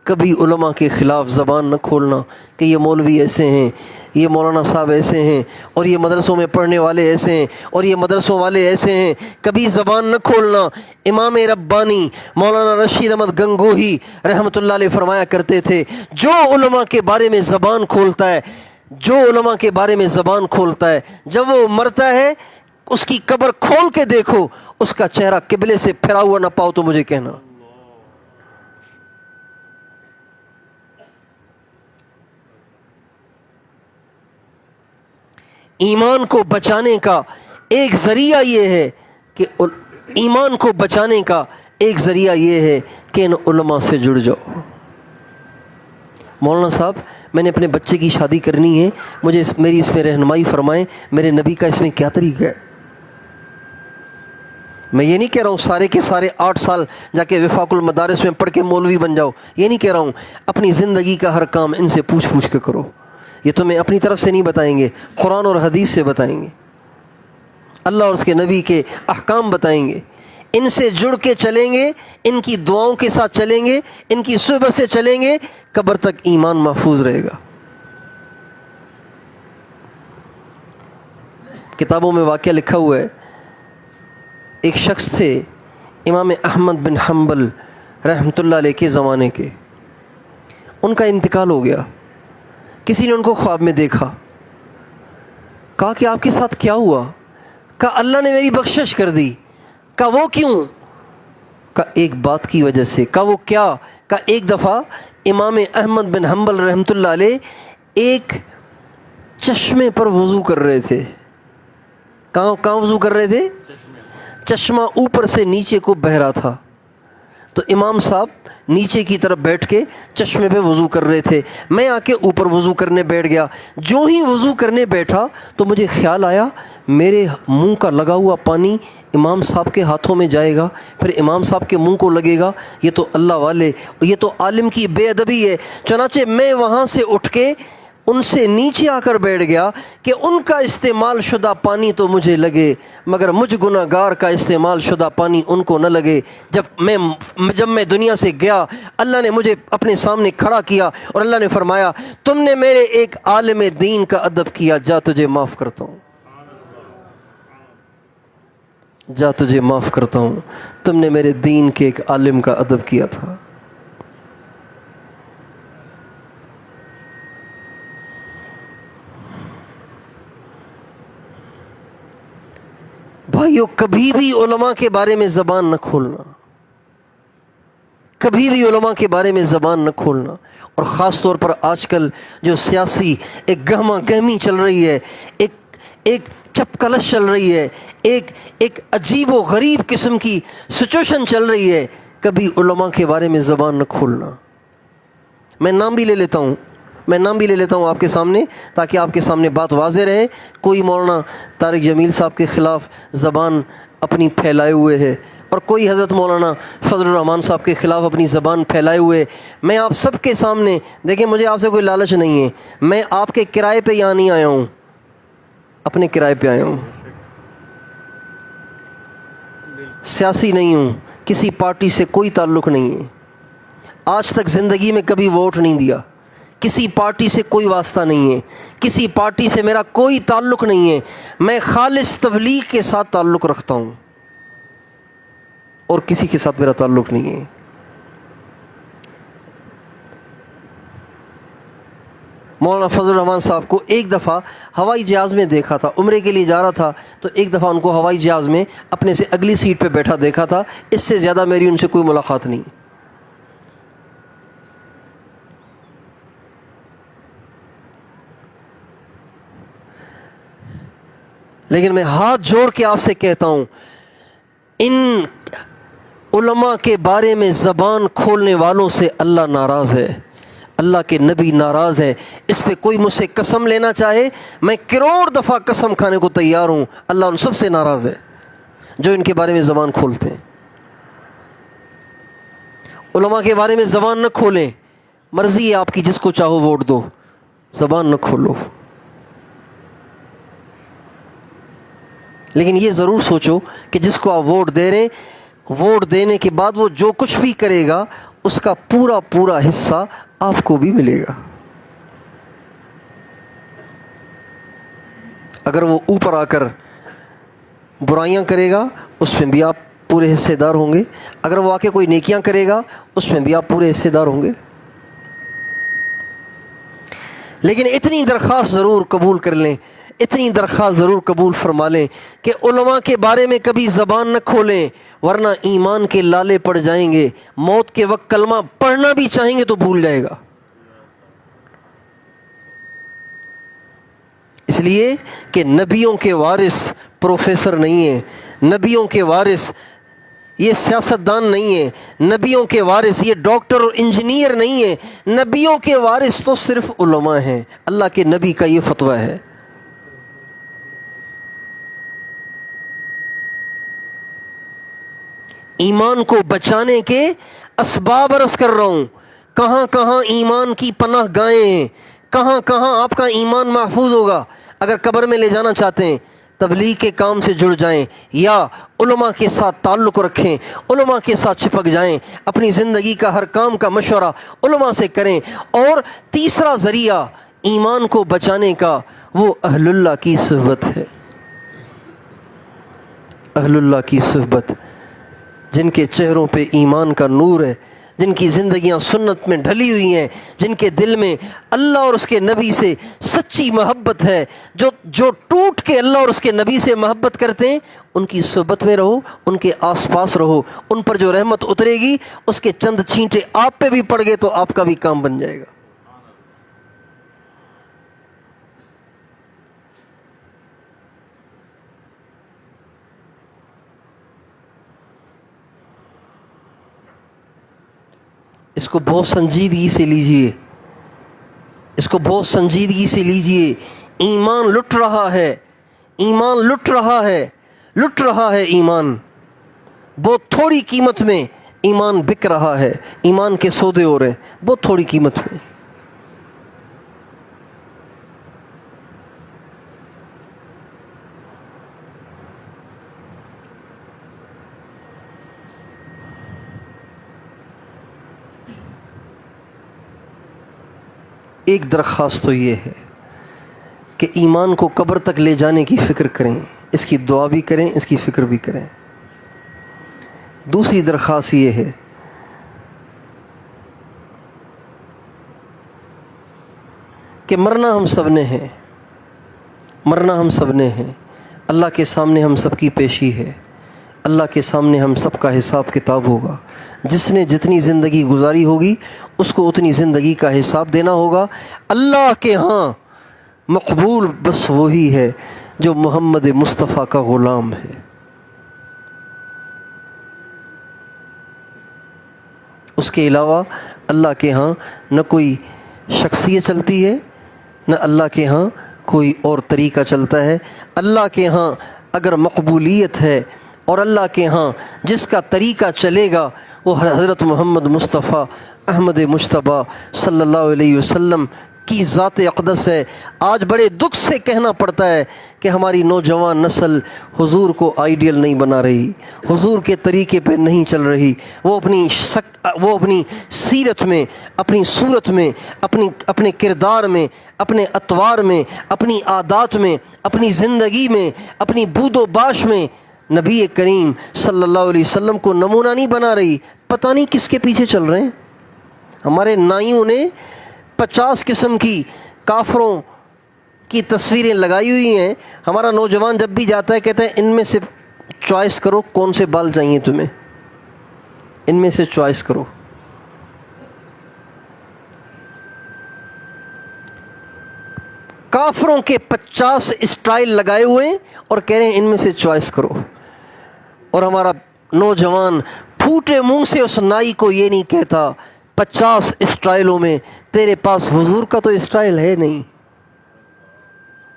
کبھی علماء کے خلاف زبان نہ کھولنا کہ یہ مولوی ایسے ہیں، یہ مولانا صاحب ایسے ہیں، اور یہ مدرسوں میں پڑھنے والے ایسے ہیں، اور یہ مدرسوں والے ایسے ہیں۔ کبھی زبان نہ کھولنا۔ امام ربانی مولانا رشید احمد گنگوہی رحمۃ اللہ علیہ فرمایا کرتے تھے، جو علماء کے بارے میں زبان کھولتا ہے، جو علماء کے بارے میں زبان کھولتا ہے، جب وہ مرتا ہے اس کی قبر کھول کے دیکھو، اس کا چہرہ قبلے سے پھرا ہوا نہ پاؤ تو مجھے کہنا۔ ایمان کو بچانے کا ایک ذریعہ یہ ہے کہ ایمان کو بچانے کا ایک ذریعہ یہ ہے کہ ان علماء سے جڑ جاؤ۔ مولانا صاحب، میں نے اپنے بچے کی شادی کرنی ہے، مجھے میری اس میں رہنمائی فرمائیں، میرے نبی کا اس میں کیا طریقہ ہے؟ میں یہ نہیں کہہ رہا ہوں سارے کے سارے 8 سال جا کے وفاق المدارس میں پڑھ کے مولوی بن جاؤ، یہ نہیں کہہ رہا ہوں۔ اپنی زندگی کا ہر کام ان سے پوچھ پوچھ کے کرو۔ یہ تمہیں اپنی طرف سے نہیں بتائیں گے، قرآن اور حدیث سے بتائیں گے، اللہ اور اس کے نبی کے احکام بتائیں گے۔ ان سے جڑ کے چلیں گے، ان کی دعاؤں کے ساتھ چلیں گے، ان کی صحبت سے چلیں گے، قبر تک ایمان محفوظ رہے گا۔ کتابوں میں واقعہ لکھا ہوا ہے، ایک شخص تھے امام احمد بن حنبل رحمۃ اللہ علیہ کے زمانے کے، ان کا انتقال ہو گیا۔ کسی نے ان کو خواب میں دیکھا، کہا کہ آپ کے ساتھ کیا ہوا؟ کہا اللہ نے میری بخشش کر دی۔ کہا وہ کیوں؟ کہا ایک بات کی وجہ سے۔ کہا وہ کیا؟ کہا ایک دفعہ امام احمد بن حنبل رحمۃ اللہ علیہ ایک چشمے پر وضو کر رہے تھے۔ کہاں وضو کر رہے تھے؟ چشمہ اوپر سے نیچے کو بہہ رہا تھا، تو امام صاحب نیچے کی طرف بیٹھ کے چشمے پہ وضو کر رہے تھے۔ میں آ کے اوپر وضو کرنے بیٹھ گیا۔ جو ہی وضو کرنے بیٹھا تو مجھے خیال آیا میرے منہ کا لگا ہوا پانی امام صاحب کے ہاتھوں میں جائے گا، پھر امام صاحب کے منہ کو لگے گا، یہ تو اللہ والے، یہ تو عالم کی بے ادبی ہے۔ چنانچہ میں وہاں سے اٹھ کے ان سے نیچے آ کر بیٹھ گیا کہ ان کا استعمال شدہ پانی تو مجھے لگے، مگر مجھ گناہ گار کا استعمال شدہ پانی ان کو نہ لگے۔ جب میں دنیا سے گیا، اللہ نے مجھے اپنے سامنے کھڑا کیا اور اللہ نے فرمایا تم نے میرے ایک عالم دین کا ادب کیا، جا تجھے معاف کرتا ہوں، جا تجھے معاف کرتا ہوں، تم نے میرے دین کے ایک عالم کا ادب کیا تھا۔ بھائیو، کبھی بھی علماء کے بارے میں زبان نہ کھولنا، کبھی بھی علماء کے بارے میں زبان نہ کھولنا۔ اور خاص طور پر آج کل جو سیاسی ایک گہما گہمی چل رہی ہے، ایک چپ کلش چل رہی ہے، ایک عجیب و غریب قسم کی سچویشن چل رہی ہے، کبھی علماء کے بارے میں زبان نہ کھولنا۔ میں نام بھی لے لیتا ہوں آپ کے سامنے تاکہ آپ کے سامنے بات واضح رہے۔ کوئی مولانا طارق جمیل صاحب کے خلاف زبان اپنی پھیلائے ہوئے ہے، اور کوئی حضرت مولانا فضل الرحمان صاحب کے خلاف اپنی زبان پھیلائے ہوئے۔ میں آپ سب کے سامنے، دیکھیں مجھے آپ سے کوئی لالچ نہیں ہے، میں آپ کے کرائے پہ یہاں نہیں آیا ہوں، اپنے کرائے پہ آیا ہوں، سیاسی نہیں ہوں، کسی پارٹی سے کوئی تعلق نہیں ہے، آج تک زندگی میں کبھی ووٹ نہیں دیا، کسی پارٹی سے کوئی واسطہ نہیں ہے، کسی پارٹی سے میرا کوئی تعلق نہیں ہے، میں خالص تبلیغ کے ساتھ تعلق رکھتا ہوں اور کسی کے ساتھ میرا تعلق نہیں ہے۔ مولانا فضل الرحمان صاحب کو ایک دفعہ ہوائی جہاز میں دیکھا تھا، عمرے کے لیے جا رہا تھا، تو ایک دفعہ ان کو ہوائی جہاز میں اپنے سے اگلی سیٹ پہ بیٹھا دیکھا تھا، اس سے زیادہ میری ان سے کوئی ملاقات نہیں۔ لیکن میں ہاتھ جوڑ کے آپ سے کہتا ہوں، ان علماء کے بارے میں زبان کھولنے والوں سے اللہ ناراض ہے، اللہ کے نبی ناراض ہے۔ اس پہ کوئی مجھ سے قسم لینا چاہے، میں کروڑ دفعہ قسم کھانے کو تیار ہوں، اللہ ان سب سے ناراض ہے جو ان کے بارے میں زبان کھولتے ہیں۔ علماء کے بارے میں زبان نہ کھولیں، مرضی ہے آپ کی، جس کو چاہو ووٹ دو، زبان نہ کھولو۔ لیکن یہ ضرور سوچو کہ جس کو آپ ووٹ دے رہے ہیں، ووٹ دینے کے بعد وہ جو کچھ بھی کرے گا اس کا پورا پورا حصہ آپ کو بھی ملے گا۔ اگر وہ اوپر آ کر برائیاں کرے گا اس میں بھی آپ پورے حصے دار ہوں گے، اگر وہ آ کے کوئی نیکیاں کرے گا اس میں بھی آپ پورے حصے دار ہوں گے۔ لیکن اتنی درخواست ضرور قبول کر لیں، اتنی درخواست ضرور قبول فرما لیں کہ علماء کے بارے میں کبھی زبان نہ کھولیں، ورنہ ایمان کے لالے پڑ جائیں گے، موت کے وقت کلمہ پڑھنا بھی چاہیں گے تو بھول جائے گا۔ اس لیے کہ نبیوں کے وارث پروفیسر نہیں ہیں، نبیوں کے وارث یہ سیاستدان نہیں ہیں، نبیوں کے وارث یہ ڈاکٹر اور انجینئر نہیں ہیں، نبیوں کے وارث تو صرف علماء ہیں۔ اللہ کے نبی کا یہ فتویٰ ہے۔ ایمان کو بچانے کے اسباب عرض کر رہا ہوں، کہاں کہاں ایمان کی پناہ گاہیں ہیں، کہاں کہاں آپ کا ایمان محفوظ ہوگا۔ اگر قبر میں لے جانا چاہتے ہیں، تبلیغ کے کام سے جڑ جائیں یا علماء کے ساتھ تعلق رکھیں، علماء کے ساتھ چپک جائیں، اپنی زندگی کا ہر کام کا مشورہ علماء سے کریں۔ اور تیسرا ذریعہ ایمان کو بچانے کا وہ اہل اللہ کی صحبت ہے، اہل اللہ کی صحبت، جن کے چہروں پہ ایمان کا نور ہے، جن کی زندگیاں سنت میں ڈھلی ہوئی ہیں، جن کے دل میں اللہ اور اس کے نبی سے سچی محبت ہے، جو ٹوٹ کے اللہ اور اس کے نبی سے محبت کرتے ہیں، ان کی صحبت میں رہو، ان کے آس پاس رہو۔ ان پر جو رحمت اترے گی اس کے چند چھینٹے آپ پہ بھی پڑ گئے تو آپ کا بھی کام بن جائے گا۔ اس کو بہت سنجیدگی سے لیجئے، اس کو بہت سنجیدگی سے لیجئے۔ ایمان لٹ رہا ہے، ایمان لٹ رہا ہے، لٹ رہا ہے ایمان۔ بہت تھوڑی قیمت میں ایمان بک رہا ہے، ایمان کے سودے ہو رہے ہیں بہت تھوڑی قیمت میں۔ ایک درخواست تو یہ ہے کہ ایمان کو قبر تک لے جانے کی فکر کریں، اس کی دعا بھی کریں، اس کی فکر بھی کریں۔ دوسری درخواست یہ ہے کہ مرنا ہم سب نے ہے، مرنا ہم سب نے ہے، اللہ کے سامنے ہم سب کی پیشی ہے، اللہ کے سامنے ہم سب کا حساب کتاب ہوگا۔ جس نے جتنی زندگی گزاری ہوگی اس کو اتنی زندگی کا حساب دینا ہوگا۔ اللہ کے ہاں مقبول بس وہی ہے جو محمد مصطفیٰ کا غلام ہے۔ اس کے علاوہ اللہ کے ہاں نہ کوئی شخصیت چلتی ہے، نہ اللہ کے ہاں کوئی اور طریقہ چلتا ہے۔ اللہ کے ہاں اگر مقبولیت ہے اور اللہ کے ہاں جس کا طریقہ چلے گا وہ حضرت محمد مصطفیٰ احمد مجتبیٰ صلی اللہ علیہ وسلم کی ذات اقدس ہے۔ آج بڑے دکھ سے کہنا پڑتا ہے کہ ہماری نوجوان نسل حضور کو آئیڈیل نہیں بنا رہی، حضور کے طریقے پہ نہیں چل رہی، وہ اپنی سیرت میں، اپنی صورت میں، اپنے کردار میں، اپنے اطوار میں، اپنی عادات میں، اپنی زندگی میں، اپنی بود و باش میں نبی کریم صلی اللہ علیہ وسلم کو نمونہ نہیں بنا رہی۔ پتہ نہیں کس کے پیچھے چل رہے ہیں۔ ہمارے نائیوں نے 50 قسم کی کافروں کی تصویریں لگائی ہوئی ہیں۔ ہمارا نوجوان جب بھی جاتا ہے کہتا ہے ان میں سے چوائس کرو کون سے بال چاہیے تمہیں، ان میں سے چوائس کرو۔ کافروں کے 50 اسٹائل لگائے ہوئے ہیں اور کہہ رہے ہیں ان میں سے چوائس کرو، اور ہمارا نوجوان پھوٹے منہ سے اس نائی کو یہ نہیں کہتا 50 اسٹائلوں میں تیرے پاس حضور کا تو اسٹائل ہے نہیں.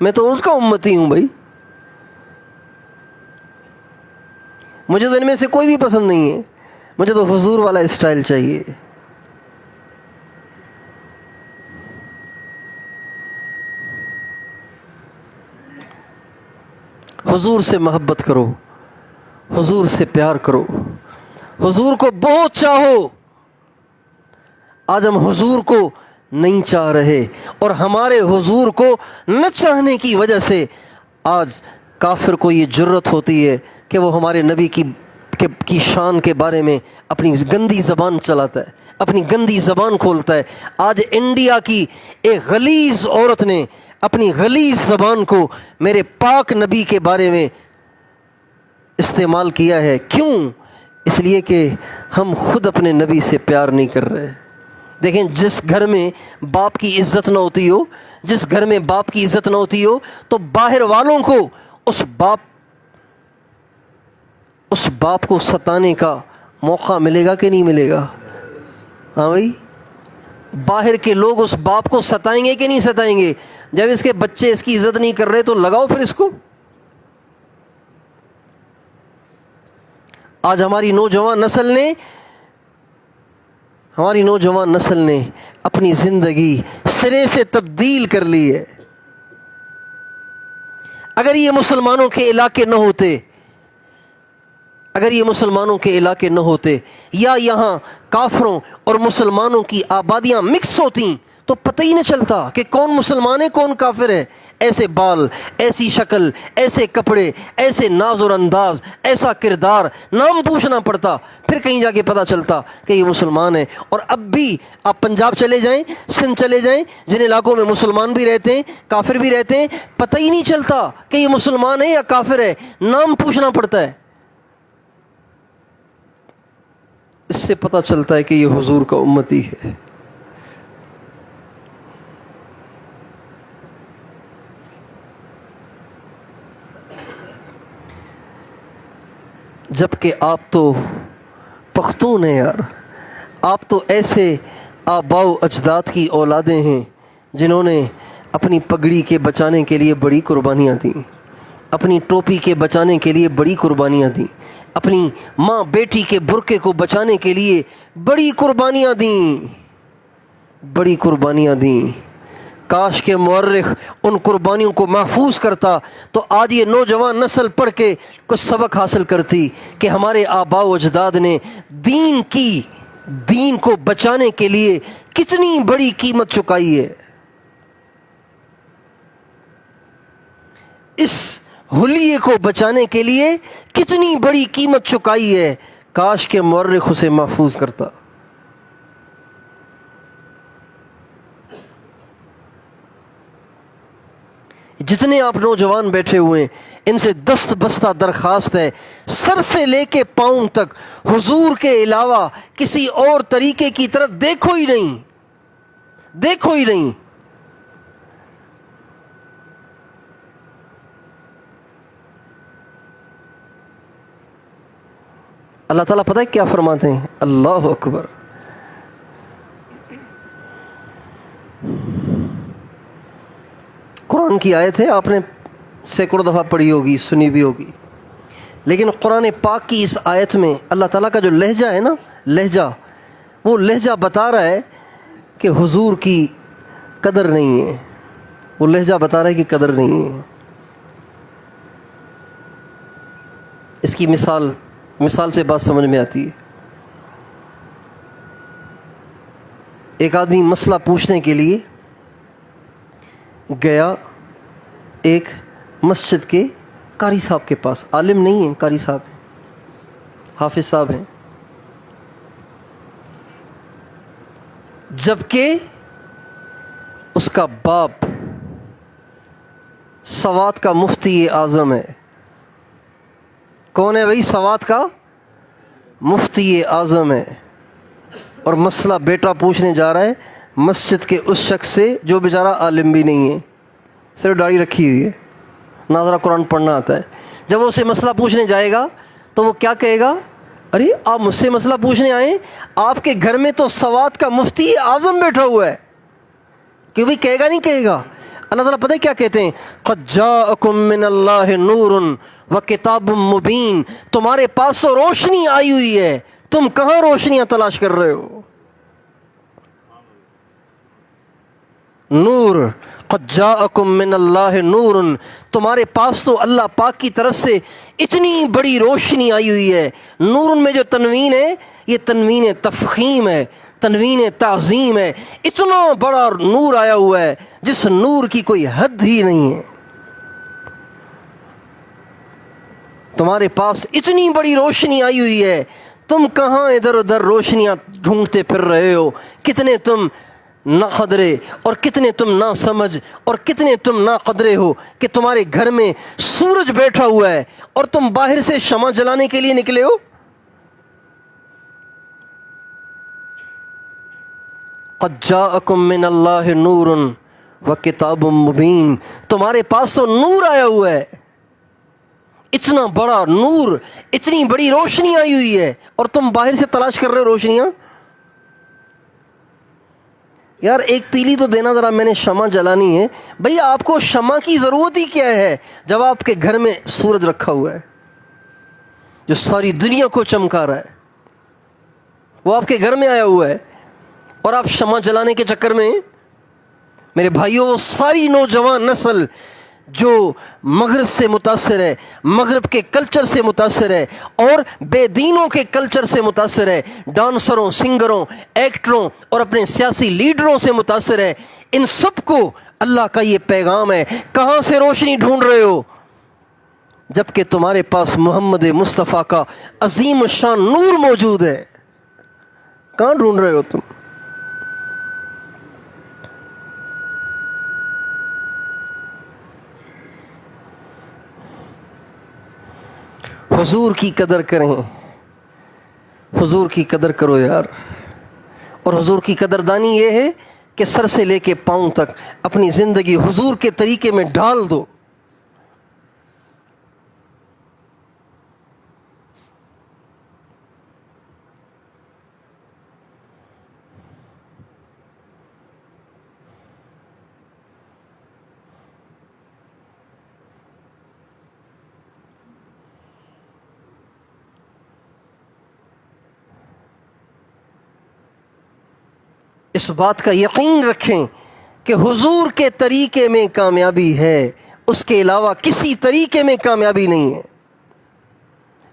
میں تو اس کا امتی ہوں بھائی، مجھے تو ان میں سے کوئی بھی پسند نہیں ہے، مجھے تو حضور والا اسٹائل چاہیے. حضور سے محبت کرو، حضور سے پیار کرو، حضور کو بہت چاہو. آج ہم حضور کو نہیں چاہ رہے، اور ہمارے حضور کو نہ چاہنے کی وجہ سے آج کافر کو یہ جرت ہوتی ہے کہ وہ ہمارے نبی کی شان کے بارے میں اپنی گندی زبان چلاتا ہے، اپنی گندی زبان کھولتا ہے. آج انڈیا کی ایک غلیظ عورت نے اپنی غلیظ زبان کو میرے پاک نبی کے بارے میں استعمال کیا ہے. کیوں؟ اس لیے کہ ہم خود اپنے نبی سے پیار نہیں کر رہے. دیکھیں، جس گھر میں باپ کی عزت نہ ہوتی ہو، جس گھر میں باپ کی عزت نہ ہوتی ہو، تو باہر والوں کو اس باپ کو ستانے کا موقع ملے گا کہ نہیں ملے گا؟ ہاں بھائی، باہر کے لوگ اس باپ کو ستائیں گے کہ نہیں ستائیں گے؟ جب اس کے بچے اس کی عزت نہیں کر رہے تو لگاؤ پھر اس کو. آج ہماری نوجوان نسل نے اپنی زندگی سرے سے تبدیل کر لی ہے. اگر یہ مسلمانوں کے علاقے نہ ہوتے یا یہاں کافروں اور مسلمانوں کی آبادیاں مکس ہوتیں تو پتہ ہی نہ چلتا کہ کون مسلمان ہے کون کافر ہے. ایسے بال، ایسی شکل، ایسے کپڑے، ایسے ناز اور انداز، ایسا کردار، نام پوچھنا پڑتا، پھر کہیں جا کے پتہ چلتا کہ یہ مسلمان ہے. اور اب بھی آپ پنجاب چلے جائیں، سندھ چلے جائیں، جن علاقوں میں مسلمان بھی رہتے ہیں کافر بھی رہتے ہیں، پتہ ہی نہیں چلتا کہ یہ مسلمان ہے یا کافر ہے، نام پوچھنا پڑتا ہے. اس سے پتہ چلتا ہے کہ یہ حضور کا امتی ہے. جبکہ آپ تو پختون ہیں یار، آپ تو ایسے آباء و اجداد کی اولادیں ہیں جنہوں نے اپنی پگڑی کے بچانے کے لیے بڑی قربانیاں دیں، اپنی ٹوپی کے بچانے کے لیے بڑی قربانیاں دیں، اپنی ماں بیٹی کے برقعے کو بچانے کے لیے بڑی قربانیاں دیں. کاش کے مورخ ان قربانیوں کو محفوظ کرتا تو آج یہ نوجوان نسل پڑھ کے کچھ سبق حاصل کرتی کہ ہمارے آباء و اجداد نے دین کو بچانے کے لیے کتنی بڑی قیمت چکائی ہے. اس حلیے کو بچانے کے لیے کتنی بڑی قیمت چکائی ہے. کاش کے مورخ اسے محفوظ کرتا. جتنے آپ نوجوان بیٹھے ہوئے ہیں ان سے دست بستہ درخواست ہے، سر سے لے کے پاؤں تک حضور کے علاوہ کسی اور طریقے کی طرف دیکھو ہی نہیں. اللہ تعالیٰ پتہ ہے کیا فرماتے ہیں؟ اللہ اکبر. قرآن کی آیت ہے، آپ نے سینکڑوں دفعہ پڑھی ہوگی، سنی بھی ہوگی، لیکن قرآن پاک کی اس آیت میں اللہ تعالیٰ کا جو لہجہ ہے نا، وہ لہجہ بتا رہا ہے کہ حضور کی قدر نہیں ہے. وہ لہجہ بتا رہا ہے کہ قدر نہیں ہے. اس کی مثال سے بات سمجھ میں آتی ہے. ایک آدمی مسئلہ پوچھنے کے لیے گیا ایک مسجد کے قاری صاحب کے پاس. عالم نہیں ہیں، قاری صاحب ہیں، حافظ صاحب ہیں. جبکہ اس کا باپ سوات کا مفتی اعظم ہے. کون ہے بھائی؟ سوات کا مفتی اعظم ہے. اور مسئلہ بیٹا پوچھنے جا رہا ہے مسجد کے اس شخص سے جو بیچارہ عالم بھی نہیں ہے، صرف داڑھی رکھی ہوئی ہے، نہ ذرا قرآن پڑھنا آتا ہے. جب وہ اسے مسئلہ پوچھنے جائے گا تو وہ کیا کہے گا؟ ارے آپ مجھ سے مسئلہ پوچھنے آئے؟ آپ کے گھر میں تو سوات کا مفتی اعظم بیٹھا ہوا ہے کہ بھائی کہے گا نہیں کہے گا؟ اللہ تعالیٰ پتہ ہے کیا کہتے ہیں؟ قد جاءکم من اللہ نور و کتاب مبین، تمہارے پاس تو روشنی آئی ہوئی ہے، تم کہاں روشنیاں تلاش کر رہے ہو؟ نور، قد جاءکم من اللہ نور، تمہارے پاس تو اللہ پاک کی طرف سے اتنی بڑی روشنی آئی ہوئی ہے۔ نور میں جو تنوین ہے یہ تنوین تفخیم ہے، تنوین تعظیم ہے، اتنا بڑا نور آیا ہوا ہے جس نور کی کوئی حد ہی نہیں ہے۔ تمہارے پاس اتنی بڑی روشنی آئی ہوئی ہے، تم کہاں ادھر ادھر روشنیاں ڈھونڈتے پھر رہے ہو؟ کتنے تم نا قدرے اور کتنے تم نا سمجھ اور کتنے تم نا قدرے ہو کہ تمہارے گھر میں سورج بیٹھا ہوا ہے اور تم باہر سے شمع جلانے کے لیے نکلے ہو۔ قد جاءکم من اللہ نور و کتاب مبین، تمہارے پاس تو نور آیا ہوا ہے، اتنا بڑا نور، اتنی بڑی روشنی آئی ہوئی ہے، اور تم باہر سے تلاش کر رہے ہو روشنیاں۔ یار ایک تیلی تو دینا ذرا، میں نے شمع جلانی ہے۔ بھئی آپ کو شمع کی ضرورت ہی کیا ہے جب آپ کے گھر میں سورج رکھا ہوا ہے جو ساری دنیا کو چمکا رہا ہے؟ وہ آپ کے گھر میں آیا ہوا ہے اور آپ شمع جلانے کے چکر میں۔ میرے بھائیوں، ساری نوجوان نسل جو مغرب سے متاثر ہے، مغرب کے کلچر سے متاثر ہے اور بے دینوں کے کلچر سے متاثر ہے، ڈانسروں، سنگروں، ایکٹروں اور اپنے سیاسی لیڈروں سے متاثر ہے، ان سب کو اللہ کا یہ پیغام ہے، کہاں سے روشنی ڈھونڈ رہے ہو جبکہ تمہارے پاس محمد مصطفیٰ کا عظیم الشان نور موجود ہے؟ کہاں ڈھونڈ رہے ہو تم؟ حضور کی قدر کریں، حضور کی قدر کرو یار۔ اور حضور کی قدردانی یہ ہے کہ سر سے لے کے پاؤں تک اپنی زندگی حضور کے طریقے میں ڈال دو۔ اس بات کا یقین رکھیں کہ حضور کے طریقے میں کامیابی ہے، اس کے علاوہ کسی طریقے میں کامیابی نہیں ہے۔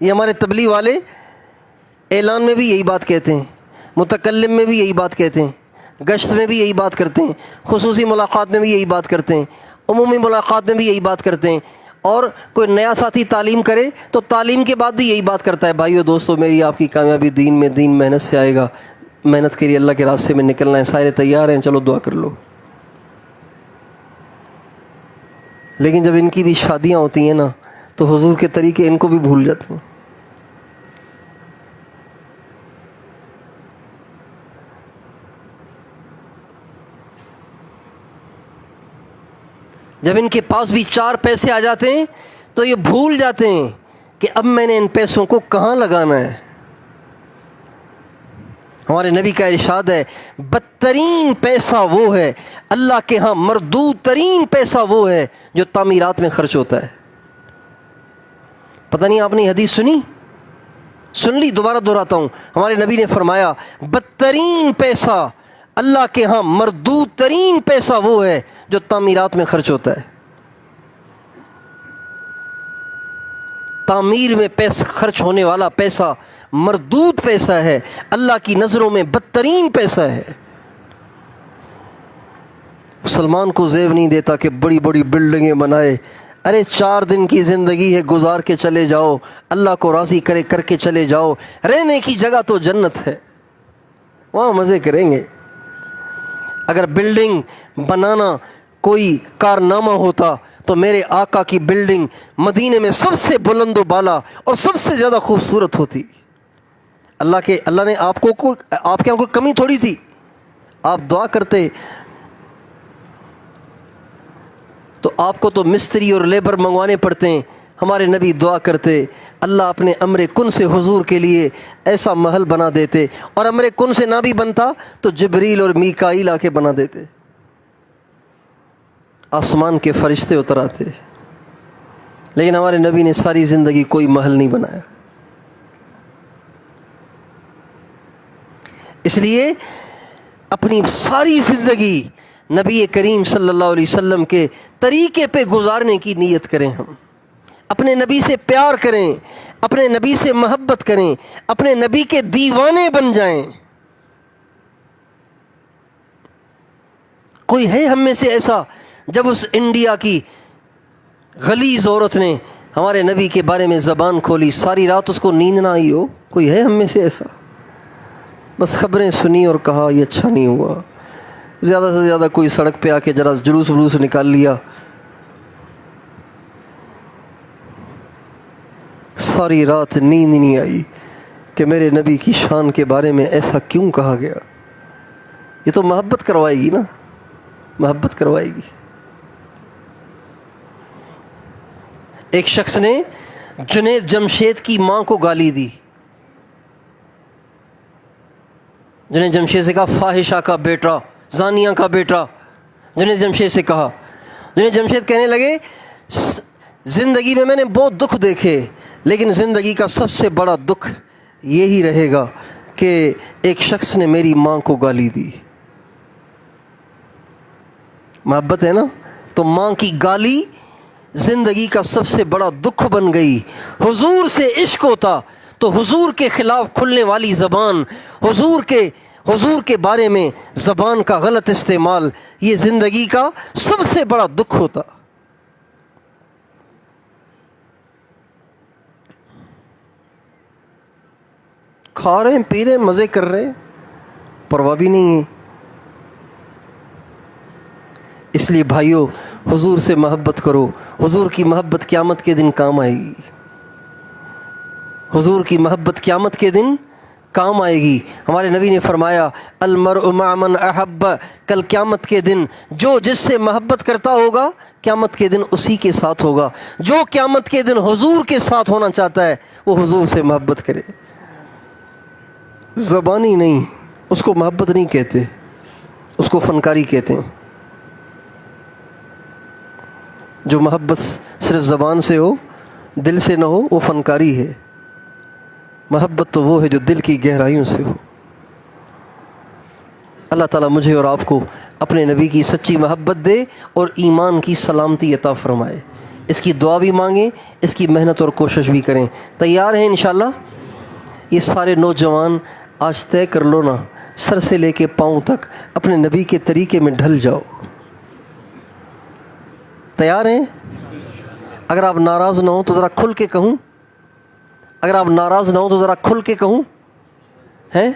یہ ہمارے تبلیغ والے اعلان میں بھی یہی بات کہتے ہیں، متکلم میں بھی یہی بات کہتے ہیں، گشت میں بھی یہی بات کرتے ہیں، خصوصی ملاقات میں بھی یہی بات کرتے ہیں، عمومی ملاقات میں بھی یہی بات کرتے ہیں، اور کوئی نیا ساتھی تعلیم کرے تو تعلیم کے بعد بھی یہی بات کرتا ہے، بھائیو دوستو میری آپ کی کامیابی دین میں، دین محنت سے آئے گا، محنت کے لیے اللہ کے راستے میں نکلنا ہے، سارے تیار ہیں، چلو دعا کر لو۔ لیکن جب ان کی بھی شادیاں ہوتی ہیں نا تو حضور کے طریقے ان کو بھی بھول جاتے ہیں۔ جب ان کے پاس بھی 4 پیسے آ جاتے ہیں تو یہ بھول جاتے ہیں کہ اب میں نے ان پیسوں کو کہاں لگانا ہے۔ ہمارے نبی کا ارشاد ہے، بدترین پیسہ وہ ہے، اللہ کے ہاں مردود ترین پیسہ وہ ہے جو تعمیرات میں خرچ ہوتا ہے۔ پتہ نہیں آپ نے حدیث سن لی؟ دوبارہ دہراتا ہوں، ہمارے نبی نے فرمایا بدترین پیسہ، اللہ کے ہاں مردود ترین پیسہ وہ ہے جو تعمیرات میں خرچ ہوتا ہے۔ تعمیر میں پیسہ خرچ ہونے والا پیسہ مردود پیسہ ہے، اللہ کی نظروں میں بدترین پیسہ ہے۔ مسلمان کو زیب نہیں دیتا کہ بڑی بڑی بلڈنگیں بنائے، ارے 4 دن کی زندگی ہے، گزار کے چلے جاؤ، اللہ کو راضی کر کے چلے جاؤ، رہنے کی جگہ تو جنت ہے، وہاں مزے کریں گے۔ اگر بلڈنگ بنانا کوئی کارنامہ ہوتا تو میرے آقا کی بلڈنگ مدینے میں سب سے بلند و بالا اور سب سے زیادہ خوبصورت ہوتی۔ اللہ نے آپ کے یہاں کوئی کمی تھوڑی تھی، آپ دعا کرتے تو آپ کو تو مستری اور لیبر منگوانے پڑتے ہیں، ہمارے نبی دعا کرتے اللہ اپنے امر کن سے حضور کے لیے ایسا محل بنا دیتے، اور امر کن سے نہ بھی بنتا تو جبریل اور میکائیل آ کے بنا دیتے، آسمان کے فرشتے اتر آتے۔ لیکن ہمارے نبی نے ساری زندگی کوئی محل نہیں بنایا۔ اس لیے اپنی ساری زندگی نبی کریم صلی اللہ علیہ وسلم کے طریقے پہ گزارنے کی نیت کریں، ہم اپنے نبی سے پیار کریں، اپنے نبی سے محبت کریں، اپنے نبی کے دیوانے بن جائیں۔ کوئی ہے ہم میں سے ایسا جب اس انڈیا کی غلیظ عورت نے ہمارے نبی کے بارے میں زبان کھولی ساری رات اس کو نیند نہ آئی ہو؟ کوئی ہے ہم میں سے ایسا؟ بس خبریں سنی اور کہا یہ اچھا نہیں ہوا، زیادہ سے زیادہ کوئی سڑک پہ آ کے ذرا جلوس ولوس نکال لیا، ساری رات نیند نہیں آئی کہ میرے نبی کی شان کے بارے میں ایسا کیوں کہا گیا۔ یہ تو محبت کروائے گی نا، محبت کروائے گی۔ ایک شخص نے جنید جمشید کی ماں کو گالی دی، جنید جمشید سے کہا فاحشہ کا بیٹا، زانیہ کا بیٹا، جنید جمشید سے کہا۔ جنید جمشید کہنے لگے زندگی میں نے بہت دکھ دیکھے، لیکن زندگی کا سب سے بڑا دکھ یہی رہے گا کہ ایک شخص نے میری ماں کو گالی دی۔ محبت ہے نا، تو ماں کی گالی زندگی کا سب سے بڑا دکھ بن گئی۔ حضور سے عشق ہوتا تو حضور کے خلاف کھلنے والی زبان، حضور کے بارے میں زبان کا غلط استعمال، یہ زندگی کا سب سے بڑا دکھ ہوتا۔ کھا رہے ہیں، پی رہے ہیں، مزے کر رہے ہیں، پرواہ بھی نہیں ہے۔ اس لیے بھائیو حضور سے محبت کرو، حضور کی محبت قیامت کے دن کام آئے گی، حضور کی محبت قیامت کے دن کام آئے گی۔ ہمارے نبی نے فرمایا المرء مع من احب، کل قیامت کے دن جو جس سے محبت کرتا ہوگا قیامت کے دن اسی کے ساتھ ہوگا۔ جو قیامت کے دن حضور کے ساتھ ہونا چاہتا ہے وہ حضور سے محبت کرے، زبانی نہیں، اس کو محبت نہیں کہتے، اس کو فنکاری کہتے ہیں۔ جو محبت صرف زبان سے ہو دل سے نہ ہو وہ فنکاری ہے، محبت تو وہ ہے جو دل کی گہرائیوں سے ہو۔ اللہ تعالیٰ مجھے اور آپ کو اپنے نبی کی سچی محبت دے اور ایمان کی سلامتی عطا فرمائے۔ اس کی دعا بھی مانگیں، اس کی محنت اور کوشش بھی کریں۔ تیار ہیں انشاءاللہ؟ یہ سارے نوجوان آج طے کر لو نا، سر سے لے کے پاؤں تک اپنے نبی کے طریقے میں ڈھل جاؤ۔ تیار ہیں؟ اگر آپ ناراض نہ ہوں تو ذرا کھل کے کہوں، اگر آپ ناراض نہ ہوں تو ذرا کھل کے کہوں، ہیں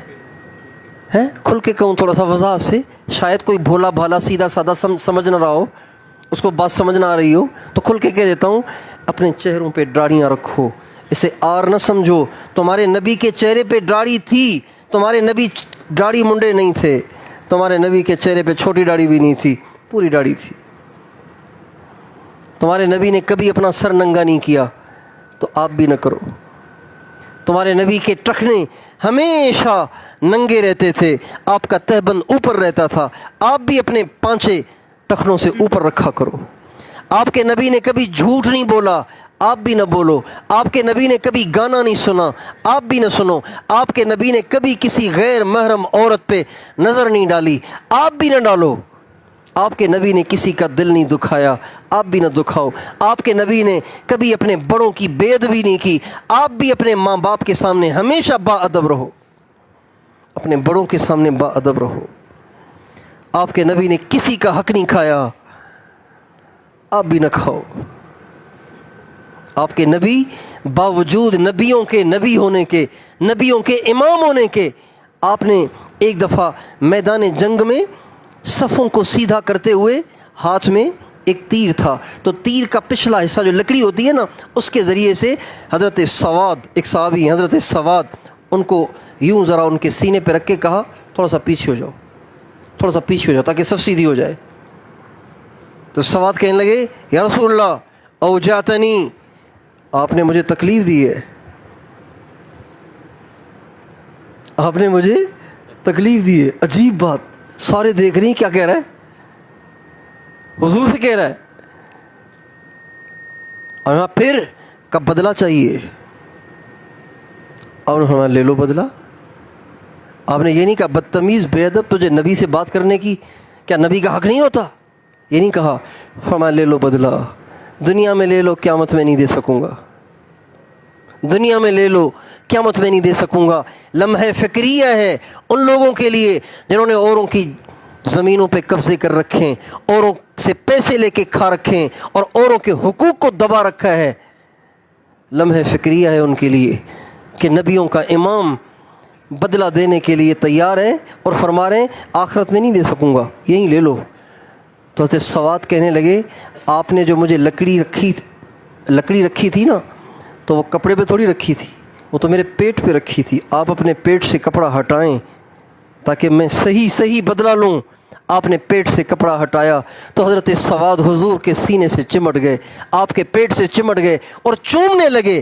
کھل کے کہوں تھوڑا سا وضاحت سے، شاید کوئی بھولا بھالا سیدھا سادہ سمجھ نہ رہا ہو، اس کو بات سمجھ نہ آ رہی ہو، تو کھل کے کہہ دیتا ہوں اپنے چہروں پہ داڑھیاں رکھو، اسے آر نہ سمجھو۔ تمہارے نبی کے چہرے پہ داڑھی تھی، تمہارے نبی داڑھی منڈے نہیں تھے، تمہارے نبی کے چہرے پہ چھوٹی داڑھی بھی نہیں تھی، پوری داڑھی تھی۔ تمہارے نبی نے کبھی اپنا سر ننگا نہیں کیا، تو آپ بھی نہ کرو۔ تمہارے نبی کے ٹخنے ہمیشہ ننگے رہتے تھے، آپ کا تہبند اوپر رہتا تھا، آپ بھی اپنے پانچے ٹخنوں سے اوپر رکھا کرو۔ آپ کے نبی نے کبھی جھوٹ نہیں بولا، آپ بھی نہ بولو۔ آپ کے نبی نے کبھی گانا نہیں سنا، آپ بھی نہ سنو۔ آپ کے نبی نے کبھی کسی غیر محرم عورت پہ نظر نہیں ڈالی، آپ بھی نہ ڈالو۔ آپ کے نبی نے کسی کا دل نہیں دکھایا، آپ بھی نہ دکھاؤ۔ آپ کے نبی نے کبھی اپنے بڑوں کی بے ادبی نہیں کی، آپ بھی اپنے ماں باپ کے سامنے ہمیشہ با ادب رہو، اپنے بڑوں کے سامنے با ادب رہو۔ آپ کے نبی نے کسی کا حق نہیں کھایا، آپ بھی نہ کھاؤ۔ آپ کے نبی باوجود نبیوں کے نبی ہونے کے، نبیوں کے امام ہونے کے، آپ نے ایک دفعہ میدان جنگ میں صفوں کو سیدھا کرتے ہوئے ہاتھ میں ایک تیر تھا، تو تیر کا پچھلا حصہ جو لکڑی ہوتی ہے نا، اس کے ذریعے سے حضرت سواد، ایک صحابی حضرت سواد، ان کو یوں ذرا ان کے سینے پہ رکھ کے کہا تھوڑا سا پیچھے ہو جاؤ، تھوڑا سا پیچھے ہو جاؤ تاکہ سب سیدھی ہو جائے۔ تو سواد کہنے لگے یا رسول اللہ اوجعتنی، آپ نے مجھے تکلیف دی ہے، آپ نے مجھے تکلیف دی ہے۔ عجیب بات، سارے دیکھ رہے ہیں کیا کہہ رہا ہے، حضور سے کہہ رہا ہے، اور ہاں پھر کب بدلہ چاہیے، اور ہمیں لے لو بدلہ۔ آپ نے یہ نہیں کہا بدتمیز بے ادب تجھے نبی سے بات کرنے کی کیا نبی کا حق نہیں ہوتا، یہ نہیں کہا، فرمایا لے لو بدلہ، دنیا میں لے لو قیامت میں نہیں دے سکوں گا، دنیا میں لے لو قیامت میں نہیں دے سکوں گا۔ لمحہ فکریہ ہے ان لوگوں کے لیے جنہوں نے اوروں کی زمینوں پہ قبضے کر رکھیں، اوروں سے پیسے لے کے کھا رکھیں اور اوروں کے حقوق کو دبا رکھا ہے۔ لمحہ فکریہ ہے ان کے لیے کہ نبیوں کا امام بدلہ دینے کے لیے تیار ہے اور فرما رہے ہیں آخرت میں نہیں دے سکوں گا، یہیں لے لو۔ تو حضرت سواد کہنے لگے آپ نے جو مجھے لکڑی رکھی تھی نا، تو وہ کپڑے پہ تھوڑی رکھی تھی، وہ تو میرے پیٹ پہ رکھی تھی، آپ اپنے پیٹ سے کپڑا ہٹائیں تاکہ میں صحیح بدلہ لوں۔ آپ نے پیٹ سے کپڑا ہٹایا تو حضرت سواد حضور کے سینے سے چمٹ گئے، آپ کے پیٹ سے چمٹ گئے اور چومنے لگے۔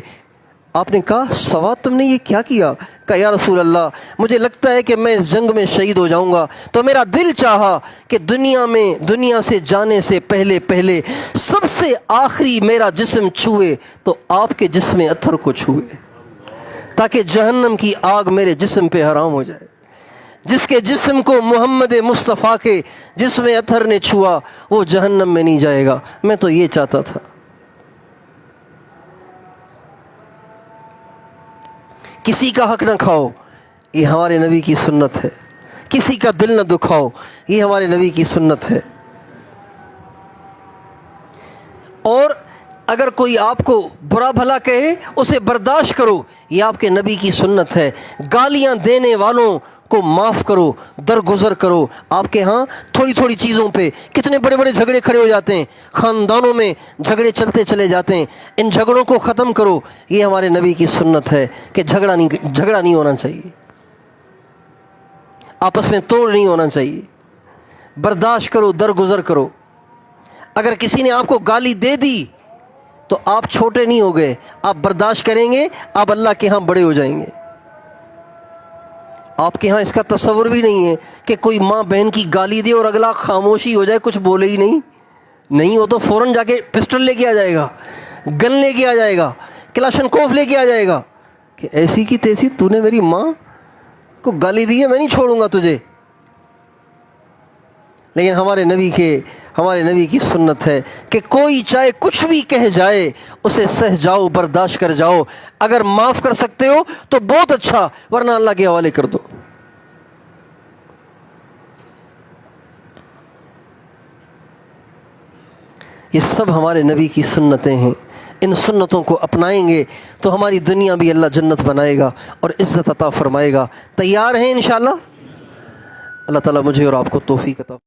آپ نے کہا سواد تم نے یہ کیا کیا؟ کہا یا رسول اللہ مجھے لگتا ہے کہ میں اس جنگ میں شہید ہو جاؤں گا، تو میرا دل چاہا کہ دنیا سے جانے سے پہلے سب سے آخری میرا جسم چھوئے تو آپ کے جسم اطہر کو چھوئے، تاکہ جہنم کی آگ میرے جسم پہ حرام ہو جائے۔ جس کے جسم کو محمد مصطفیٰ کے جسم اطہر نے چھوا وہ جہنم میں نہیں جائے گا۔ میں تو یہ چاہتا تھا۔ کسی کا حق نہ کھاؤ، یہ ہمارے نبی کی سنت ہے۔ کسی کا دل نہ دکھاؤ، یہ ہمارے نبی کی سنت ہے۔ اور اگر کوئی آپ کو برا بھلا کہے اسے برداشت کرو، یہ آپ کے نبی کی سنت ہے۔ گالیاں دینے والوں کو معاف کرو، درگزر کرو۔ آپ کے ہاں تھوڑی چیزوں پہ کتنے بڑے جھگڑے کھڑے ہو جاتے ہیں، خاندانوں میں جھگڑے چلتے چلے جاتے ہیں۔ ان جھگڑوں کو ختم کرو، یہ ہمارے نبی کی سنت ہے کہ جھگڑا نہیں ہونا چاہیے، آپس میں توڑ نہیں ہونا چاہیے۔ برداشت کرو، درگزر کرو۔ اگر کسی نے آپ کو گالی دے دی تو آپ چھوٹے نہیں ہو گئے، آپ برداشت کریں گے، آپ اللہ کے ہاں بڑے ہو جائیں گے۔ آپ کے ہاں اس کا تصور بھی نہیں ہے کہ کوئی ماں بہن کی گالی دے اور اگلا خاموشی ہو جائے، کچھ بولے ہی نہیں، وہ تو فوراً جا کے پسٹل لے کے آ جائے گا، گن لے کے آ جائے گا، کلاشنکوف لے کے آ جائے گا کہ ایسی کی تیسی تو نے میری ماں کو گالی دی ہے، میں نہیں چھوڑوں گا تجھے۔ لیکن ہمارے نبی کی سنت ہے کہ کوئی چاہے کچھ بھی کہہ جائے اسے سہ جاؤ، برداشت کر جاؤ۔ اگر معاف کر سکتے ہو تو بہت اچھا، ورنہ اللہ کے حوالے کر دو۔ یہ سب ہمارے نبی کی سنتیں ہیں۔ ان سنتوں کو اپنائیں گے تو ہماری دنیا بھی اللہ جنت بنائے گا اور عزت عطا فرمائے گا۔ تیار ہیں انشاءاللہ؟ اللہ تعالیٰ مجھے اور آپ کو توفیق عطا